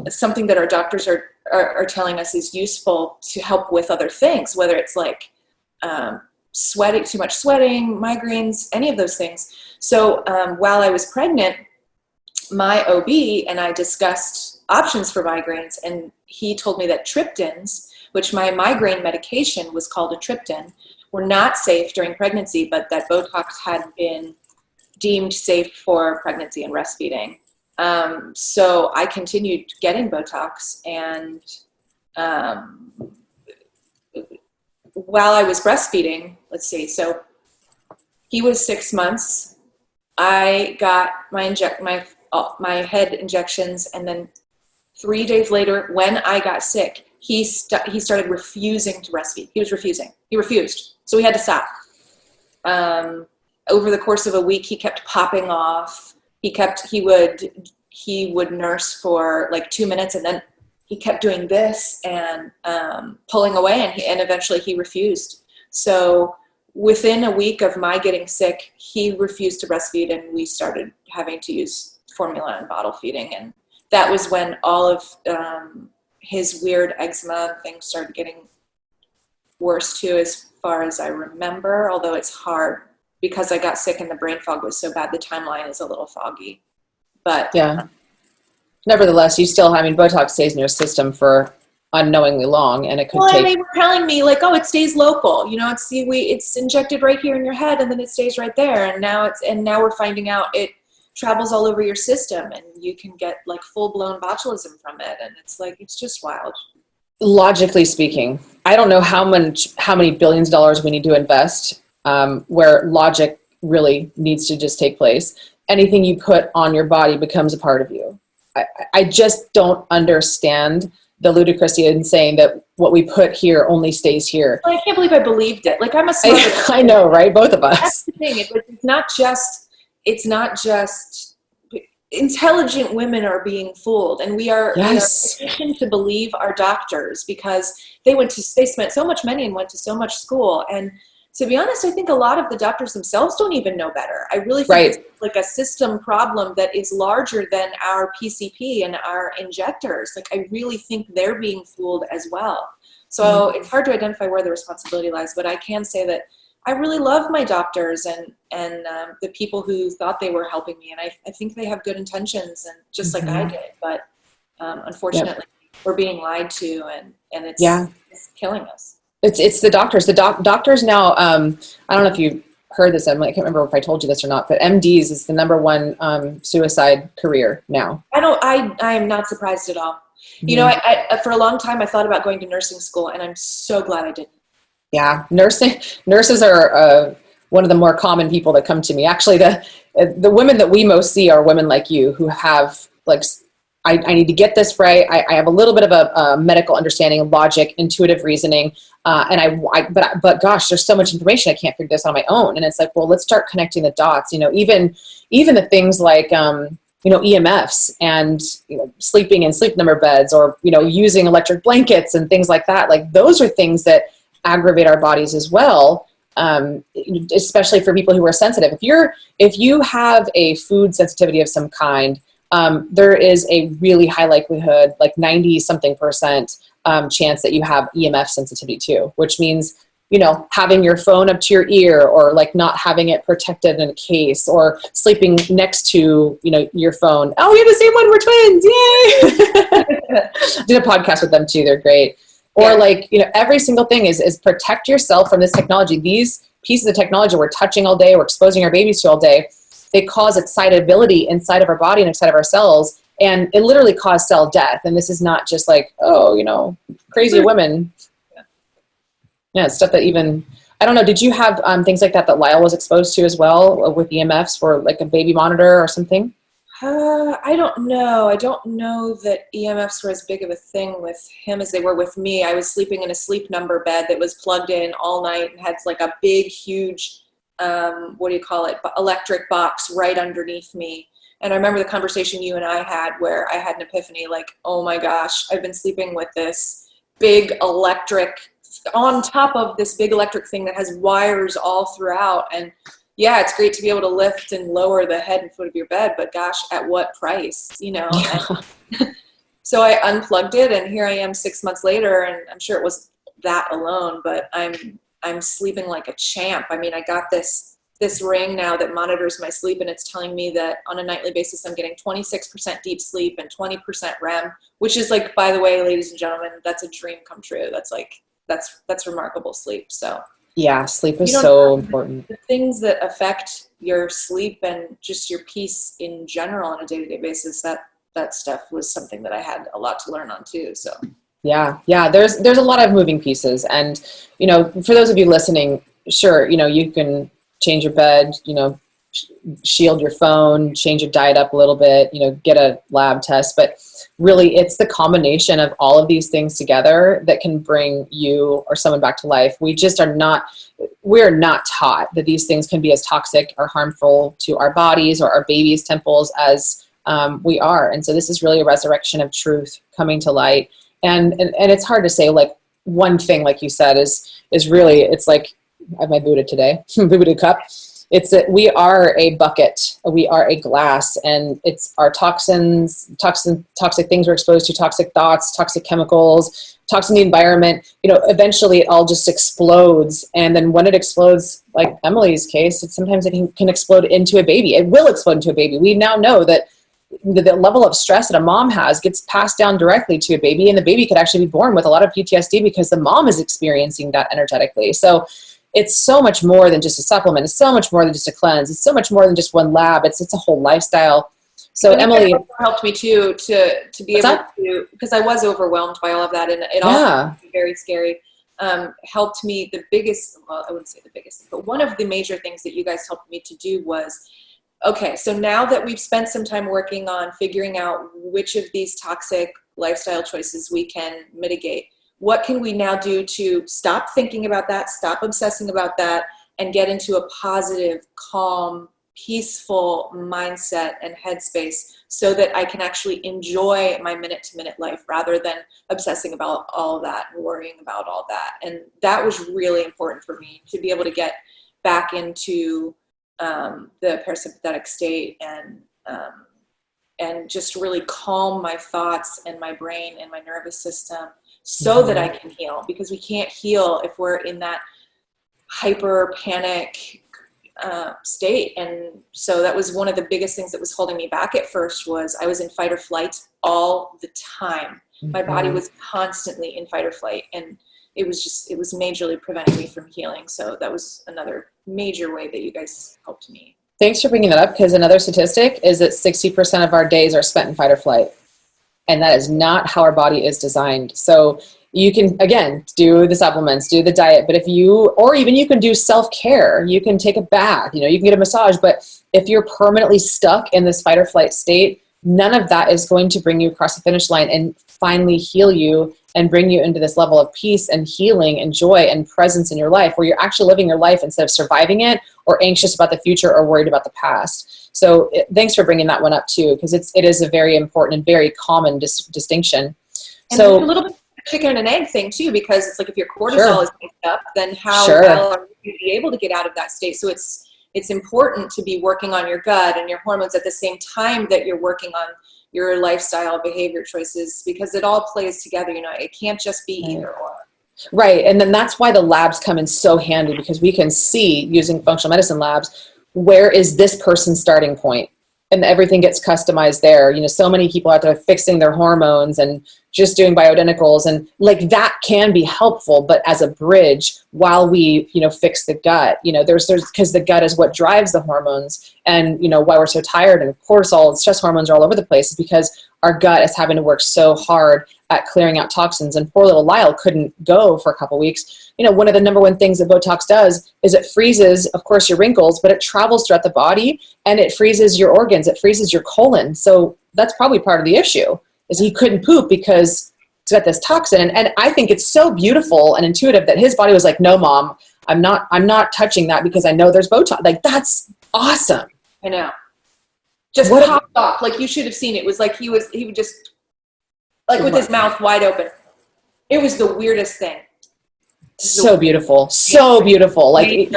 something that our doctors are telling us is useful to help with other things, whether it's like sweating, too much sweating, migraines, any of those things. So while I was pregnant, my OB and I discussed options for migraines, and he told me that triptans, which my migraine medication was called a triptan, were not safe during pregnancy, but that Botox had been deemed safe for pregnancy and breastfeeding. So I continued getting Botox, and while I was breastfeeding, let's see, so he was 6 months. I got my head injections, and then 3 days later, when I got sick, he started refusing to breastfeed. He refused. So we had to stop. Over the course of a week, he kept popping off. He would nurse for like 2 minutes, and then he kept doing this and pulling away, and eventually he refused. So within a week of my getting sick, he refused to breastfeed, and we started having to use formula and bottle feeding. And that was when all of his weird eczema things started getting worse too, as far as I remember, although it's hard because I got sick and the brain fog was so bad. The timeline is a little foggy, but yeah. Nevertheless, Botox stays in your system for unknowingly long, and it could take. And they were telling me like, oh, it stays local. It's injected right here in your head, and then it stays right there. And now we're finding out it travels all over your system, and you can get like full blown botulism from it. And it's just wild. Logically speaking, I don't know how many billions of dollars we need to invest, where logic really needs to just take place. Anything you put on your body becomes a part of you. I just don't understand the ludicrousy in saying that what we put here only stays here. Well, I can't believe I believed it. Like, I'm a smart. I know, right? Both of us. That's the thing. It's not just intelligent women are being fooled, and we are conditioned to believe our doctors because they spent so much money and went to so much school. And to be honest, I think a lot of the doctors themselves don't even know better. I really think it's like a system problem that is larger than our PCP and our injectors. Like, I really think they're being fooled as well. So it's hard to identify where the responsibility lies, but I can say that I really love my doctors and the people who thought they were helping me. And I think they have good intentions, and just like I did, but unfortunately we're being lied to, and it's killing us. It's the doctors. The doctors now, I don't know if you heard this, I can't remember if I told you this or not, but MDs is the #1 suicide career now. I am not surprised at all. I for a long time I thought about going to nursing school, and I'm so glad I didn't. Yeah, nurses are one of the more common people that come to me. Actually, the women that we most see are women like you who have like, I need to get this right. I have a little bit of a medical understanding, logic, intuitive reasoning, but gosh, there's so much information I can't figure this out on my own. And it's like, well, let's start connecting the dots. Even the things like EMFs and sleeping in sleep number beds, or using electric blankets and things like that. Like, those are things that aggravate our bodies as well. Especially for people who are sensitive. If you have a food sensitivity of some kind, there is a really high likelihood, like 90-something% chance that you have EMF sensitivity too, which means, having your phone up to your ear, or like not having it protected in a case, or sleeping next to, your phone. Oh, we have the same one. We're twins. Yay. Did a podcast with them too. They're great. Or every single thing is protect yourself from this technology. These pieces of technology we're touching all day, we're exposing our babies to all day. They cause excitability inside of our body and inside of our cells, and it literally causes cell death. And this is not just like, crazy women. Yeah, stuff that even, I don't know, did you have things like that Lyle was exposed to as well with EMFs, or like a baby monitor or something? I don't know. I don't know that EMFs were as big of a thing with him as they were with me. I was sleeping in a sleep number bed that was plugged in all night and had like a big, huge electric box right underneath me. And I remember the conversation you and I had where I had an epiphany, like, oh my gosh, I've been sleeping with this big electric, on top of this big electric thing that has wires all throughout. And yeah, it's great to be able to lift and lower the head and foot of your bed, but gosh, at what price, you know? And so I unplugged it, and here I am 6 months later, and I'm sure it was that alone, but I'm sleeping like a champ. I mean, I got this ring now that monitors my sleep, and it's telling me that on a nightly basis I'm getting 26% deep sleep and 20% REM, which is like, by the way, ladies and gentlemen, that's a dream come true. That's like, that's remarkable sleep. So yeah, sleep is so important. The things that affect your sleep and just your peace in general on a day-to-day basis, that stuff was something that I had a lot to learn on too. So yeah, there's a lot of moving pieces. And, you know, for those of you listening, sure, you know, you can change your bed, you know, shield your phone, change your diet up a little bit, you know, get a lab test. But really, it's the combination of all of these things together that can bring you or someone back to life. We're not taught that these things can be as toxic or harmful to our bodies or our babies' temples as we are. And so this is really a resurrection of truth coming to light. And it's hard to say, like, one thing, like you said, is really, it's like, I have my Buddha today, Buddha cup. It's that we are a bucket, we are a glass, and it's our toxic things we're exposed to, toxic thoughts, toxic chemicals, toxin in the environment. You know, eventually it all just explodes. And then when it explodes, like Emily's case, sometimes it can explode into a baby. It will explode into a baby. We now know that the level of stress that a mom has gets passed down directly to a baby, and the baby could actually be born with a lot of PTSD because the mom is experiencing that energetically. So it's so much more than just a supplement. It's so much more than just a cleanse. It's so much more than just one lab. It's a whole lifestyle. So Emily helped me too to be able to, because I was overwhelmed by all of that, and it all very scary. Helped me. The biggest, well, I wouldn't say the biggest, but one of the major things that you guys helped me to do was, okay, so now that we've spent some time working on figuring out which of these toxic lifestyle choices we can mitigate, what can we now do to stop thinking about that, stop obsessing about that, and get into a positive, calm, peaceful mindset and headspace so that I can actually enjoy my minute-to-minute life rather than obsessing about all of that and worrying about all that. And that was really important for me, to be able to get back into the parasympathetic state and just really calm my thoughts and my brain and my nervous system so that I can heal, because we can't heal if we're in that hyper panic state. And so that was one of the biggest things that was holding me back at first. Was I was in fight or flight all the time. My body was constantly in fight or flight, and it was majorly preventing me from healing. So that was another major way that you guys helped me. Thanks for bringing that up, because another statistic is that 60% of our days are spent in fight or flight. And that is not how our body is designed. So you can, again, do the supplements, do the diet, but you can do self-care, you can take a bath, you can get a massage, but if you're permanently stuck in this fight or flight state, none of that is going to bring you across the finish line and finally heal you and bring you into this level of peace and healing and joy and presence in your life, where you're actually living your life instead of surviving it or anxious about the future or worried about the past. So thanks for bringing that one up too, because it is a very important and very common distinction. And so a little bit chicken and egg thing too, because it's like, if your cortisol is picked up, then how well are you be able to get out of that state? So it's important to be working on your gut and your hormones at the same time that you're working on your lifestyle behavior choices, because it all plays together. It can't just be either or. Right. And then that's why the labs come in so handy, because we can see, using functional medicine labs, where is this person's starting point? And everything gets customized there. So many people out there fixing their hormones and just doing bioidenticals, and like that can be helpful, but as a bridge while we, fix the gut, there's because the gut is what drives the hormones, and why we're so tired, and cortisol and stress hormones are all over the place is because our gut is having to work so hard at clearing out toxins. And poor little Lyle couldn't go for a couple weeks. One of the number one things that Botox does is it freezes, of course, your wrinkles, but it travels throughout the body and it freezes your organs. It freezes your colon. So that's probably part of the issue, is he couldn't poop because it's got this toxin. And I think it's so beautiful and intuitive that his body was like, no, Mom, I'm not touching that because I know there's Botox. Like, that's awesome. I know. Just what popped off. Like, you should have seen it. It was like he would just, like, with his mouth wide open. It was the weirdest thing. So beautiful. So beautiful. Like,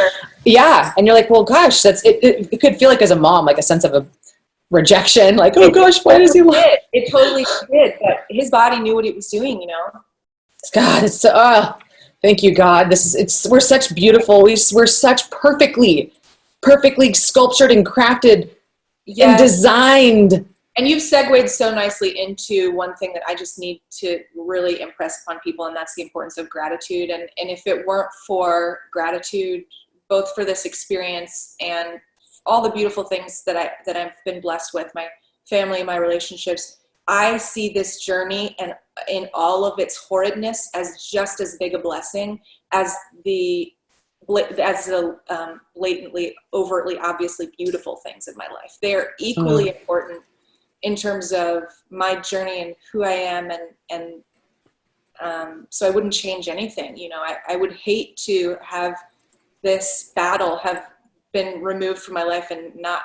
yeah. And you're like, well, gosh, it could feel like, as a mom, like a sense of a rejection. Like, oh gosh, why does he want it? It totally did. But his body knew what it was doing, you know? God, it's so, thank you, God. We're such beautiful. We're such perfectly sculptured and crafted and designed. And you've segued so nicely into one thing that I just need to really impress upon people, and that's the importance of gratitude. And if it weren't for gratitude, both for this experience and all the beautiful things that I've been blessed with, my family, my relationships, I see this journey and in all of its horridness as just as big a blessing as the blatantly, overtly, obviously beautiful things in my life. They are equally important in terms of my journey and who I am. And so I wouldn't change anything. You know, I would hate to have this battle have been removed from my life and not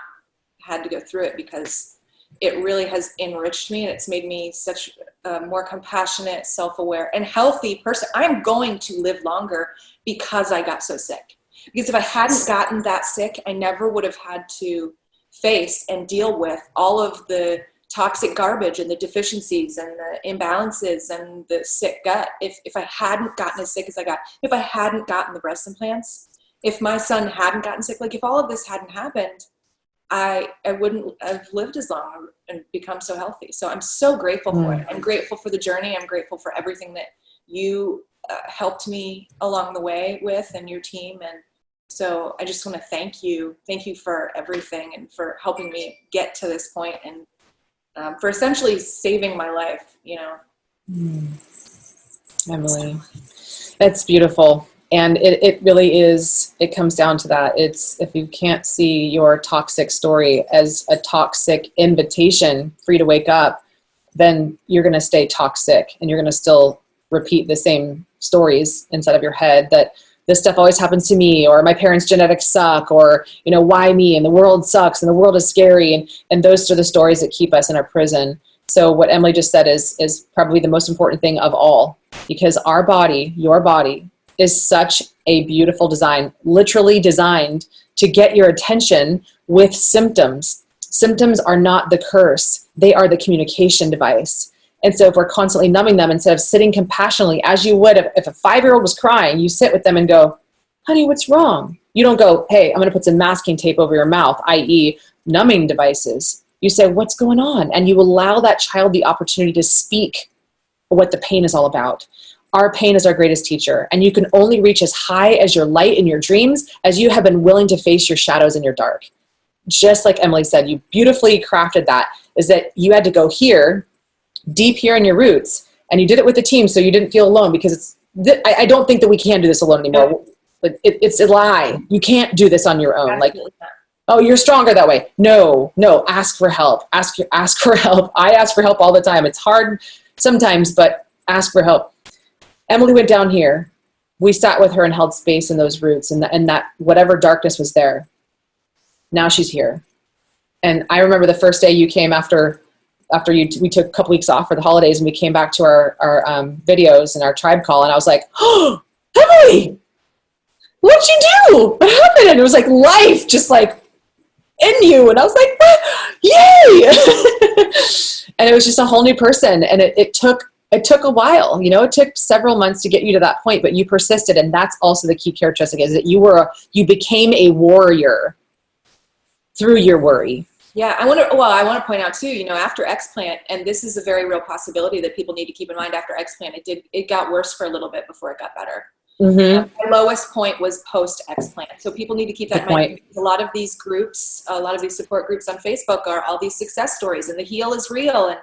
had to go through it, because it really has enriched me, and it's made me such a more compassionate, self-aware, and healthy person. I'm going to live longer because I got so sick. Because if I hadn't gotten that sick, I never would have had to face and deal with all of the toxic garbage and the deficiencies and the imbalances and the sick gut. If I hadn't gotten as sick as I got, if I hadn't gotten the breast implants, if my son hadn't gotten sick, like if all of this hadn't happened, I wouldn't have lived as long and become so healthy. So I'm so grateful for it. I'm grateful for the journey. I'm grateful for everything that you helped me along the way with, and your team. And so I just want to thank you. Thank you for everything, and for helping me get to this point, and for essentially saving my life, you know. Emily, that's beautiful. And it really is, it comes down to that. It's, if you can't see your toxic story as a toxic invitation for you to wake up, then you're going to stay toxic, and you're going to still repeat the same stories inside of your head, that this stuff always happens to me, or my parents' genetics suck, or, you know, why me, and the world sucks, and the world is scary. And those are the stories that keep us in our prison. So what Emily just said is probably the most important thing of all, because our body, your body, is such a beautiful design, literally designed to get your attention with symptoms. Symptoms are not the curse. They are the communication device. And so if we're constantly numbing them, instead of sitting compassionately, as you would if a 5-year-old was crying, you sit with them and go, honey, what's wrong? You don't go, hey, I'm going to put some masking tape over your mouth, i.e. numbing devices. You say, what's going on? And you allow that child the opportunity to speak what the pain is all about. Our pain is our greatest teacher, and you can only reach as high as your light in your dreams as you have been willing to face your shadows in your dark. Just like Emily said, you beautifully crafted that, is that you had to go here, deep here in your roots, and you did it with the team so you didn't feel alone, because I don't think that we can do this alone anymore. But it's a lie. You can't do this on your own. Like, oh, you're stronger that way. No, ask for help. Ask for help. I ask for help all the time. It's hard sometimes, but ask for help. Emily went down here. We sat with her and held space in those roots, and that whatever darkness was there. Now she's here. And I remember the first day you came after we took a couple weeks off for the holidays, and we came back to our videos and our tribe call, and I was like, oh, Emily, what'd you do? What happened? And it was like life just like in you. And I was like, yay! And it was just a whole new person. And it took a while, you know, it took several months to get you to that point, but you persisted. And that's also the key characteristic, is that you became a warrior through your worry. Yeah. I want to point out too, you know, after explant, and this is a very real possibility that people need to keep in mind, after explant, it got worse for a little bit before it got better. My lowest point was post explant. So people need to keep that in mind. A lot of these groups, a lot of these support groups on Facebook are all these success stories, and the heal is real. And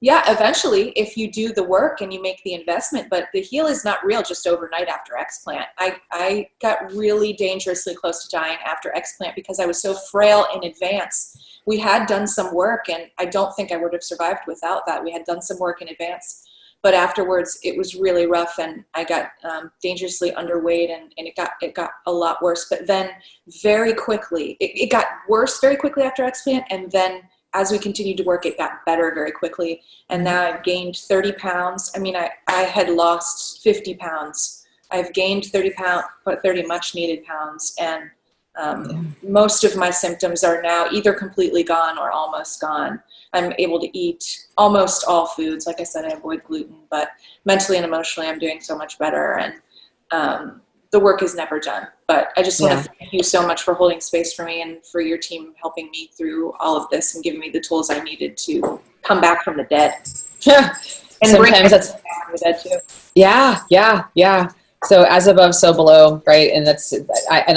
yeah, eventually, if you do the work and you make the investment, but the heal is not real just overnight after explant. I got really dangerously close to dying after explant because I was so frail in advance. We had done some work, and I don't think I would have survived without that. We had done some work in advance but afterwards it was really rough, and I got dangerously underweight, and it got a lot worse. But then very quickly, it got worse very quickly after explant, and then as we continued to work, it got better very quickly. And now I've gained 30 pounds. I mean, I had lost 50 pounds. I've gained 30 much needed pounds. And most of my symptoms are now either completely gone or almost gone. I'm able to eat almost all foods. Like I said, I avoid gluten, but mentally and emotionally, I'm doing so much better. And the work is never done. But I just want to thank you so much for holding space for me and for your team helping me through all of this and giving me the tools I needed to come back from the dead. Yeah. And sometimes that's back from the dead too. Yeah. So as above, so below, right? And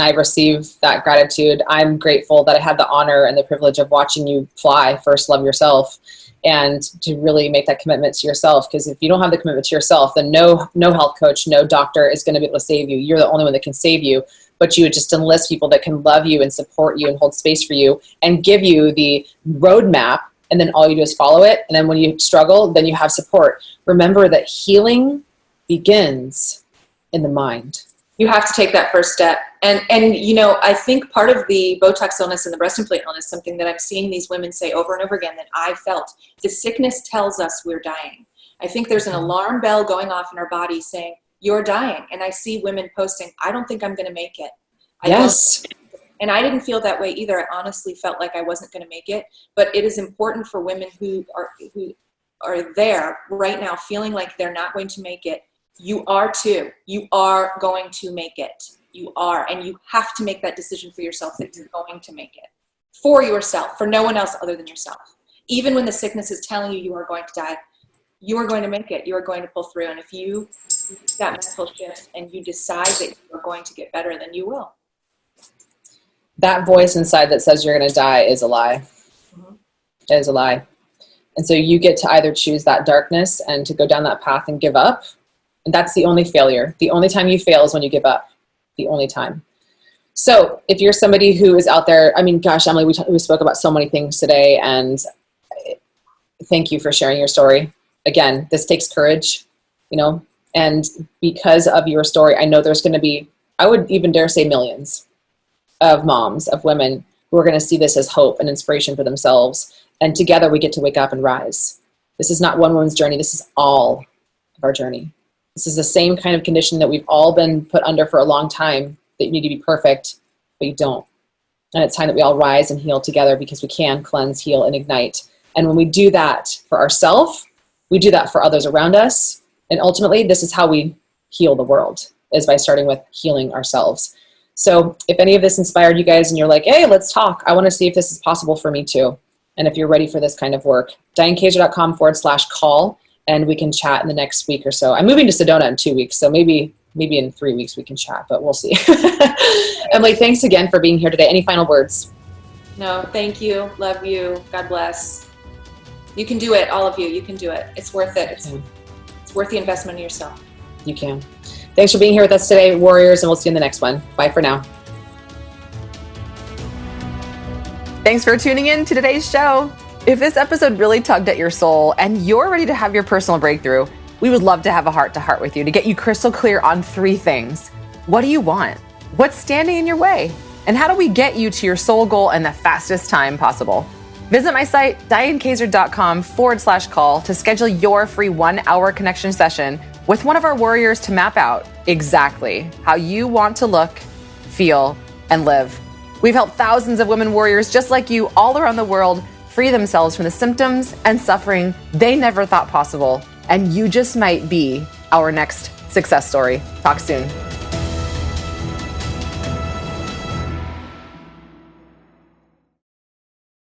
I receive that gratitude. I'm grateful that I had the honor and the privilege of watching you fly. First, love yourself, and to really make that commitment to yourself. Because if you don't have the commitment to yourself, then no health coach, no doctor is going to be able to save you. You're the only one that can save you. But you would just enlist people that can love you and support you and hold space for you and give you the roadmap. And then all you do is follow it. And then when you struggle, then you have support. Remember that healing begins in the mind. You have to take that first step. And I think part of the Botox illness and the breast implant illness, something that I'm seeing these women say over and over again that I felt, the sickness tells us we're dying. I think there's an alarm bell going off in our body saying, you're dying. And I see women posting, I don't think I'm going to make it. Yes. And I didn't feel that way either. I honestly felt like I wasn't going to make it. But it is important for women who are there right now feeling like they're not going to make it. You are too. You are going to make it. You are. And you have to make that decision for yourself that you're going to make it. For yourself, for no one else other than yourself. Even when the sickness is telling you are going to die, you are going to make it. You are going to pull through. And if you make that mental shift and you decide that you are going to get better, then you will. That voice inside that says you're going to die is a lie. Mm-hmm. It is a lie. And so you get to either choose that darkness and to go down that path and give up. And that's the only failure. The only time you fail is when you give up. The only time. So if you're somebody who is out there, I mean, gosh, Emily, we spoke about so many things today, and thank you for sharing your story. Again, this takes courage, and because of your story, I know there's going to be, I would even dare say millions of moms, of women who are going to see this as hope and inspiration for themselves. And together we get to wake up and rise. This is not one woman's journey. This is all of our journey. This is the same kind of condition that we've all been put under for a long time, that you need to be perfect, but you don't. And it's time that we all rise and heal together, because we can cleanse, heal, and ignite. And when we do that for ourselves, we do that for others around us. And ultimately, this is how we heal the world, is by starting with healing ourselves. So if any of this inspired you guys and you're like, hey, let's talk. I want to see if this is possible for me too. And if you're ready for this kind of work, dianekaiser.com/call. And we can chat in the next week or so. I'm moving to Sedona in 2 weeks, so maybe in 3 weeks we can chat, but we'll see. Emily, thanks again for being here today. Any final words? No, thank you. Love you. God bless. You can do it, all of you. You can do it. It's worth it. It's worth the investment in yourself. You can. Thanks for being here with us today, warriors, and we'll see you in the next one. Bye for now. Thanks for tuning in to today's show. If this episode really tugged at your soul and you're ready to have your personal breakthrough, we would love to have a heart-to-heart with you to get you crystal clear on 3 things. What do you want? What's standing in your way? And how do we get you to your soul goal in the fastest time possible? Visit my site, dianekaiser.com/call to schedule your free 1-hour connection session with one of our warriors to map out exactly how you want to look, feel, and live. We've helped thousands of women warriors just like you all around the world free themselves from the symptoms and suffering they never thought possible. And you just might be our next success story. Talk soon.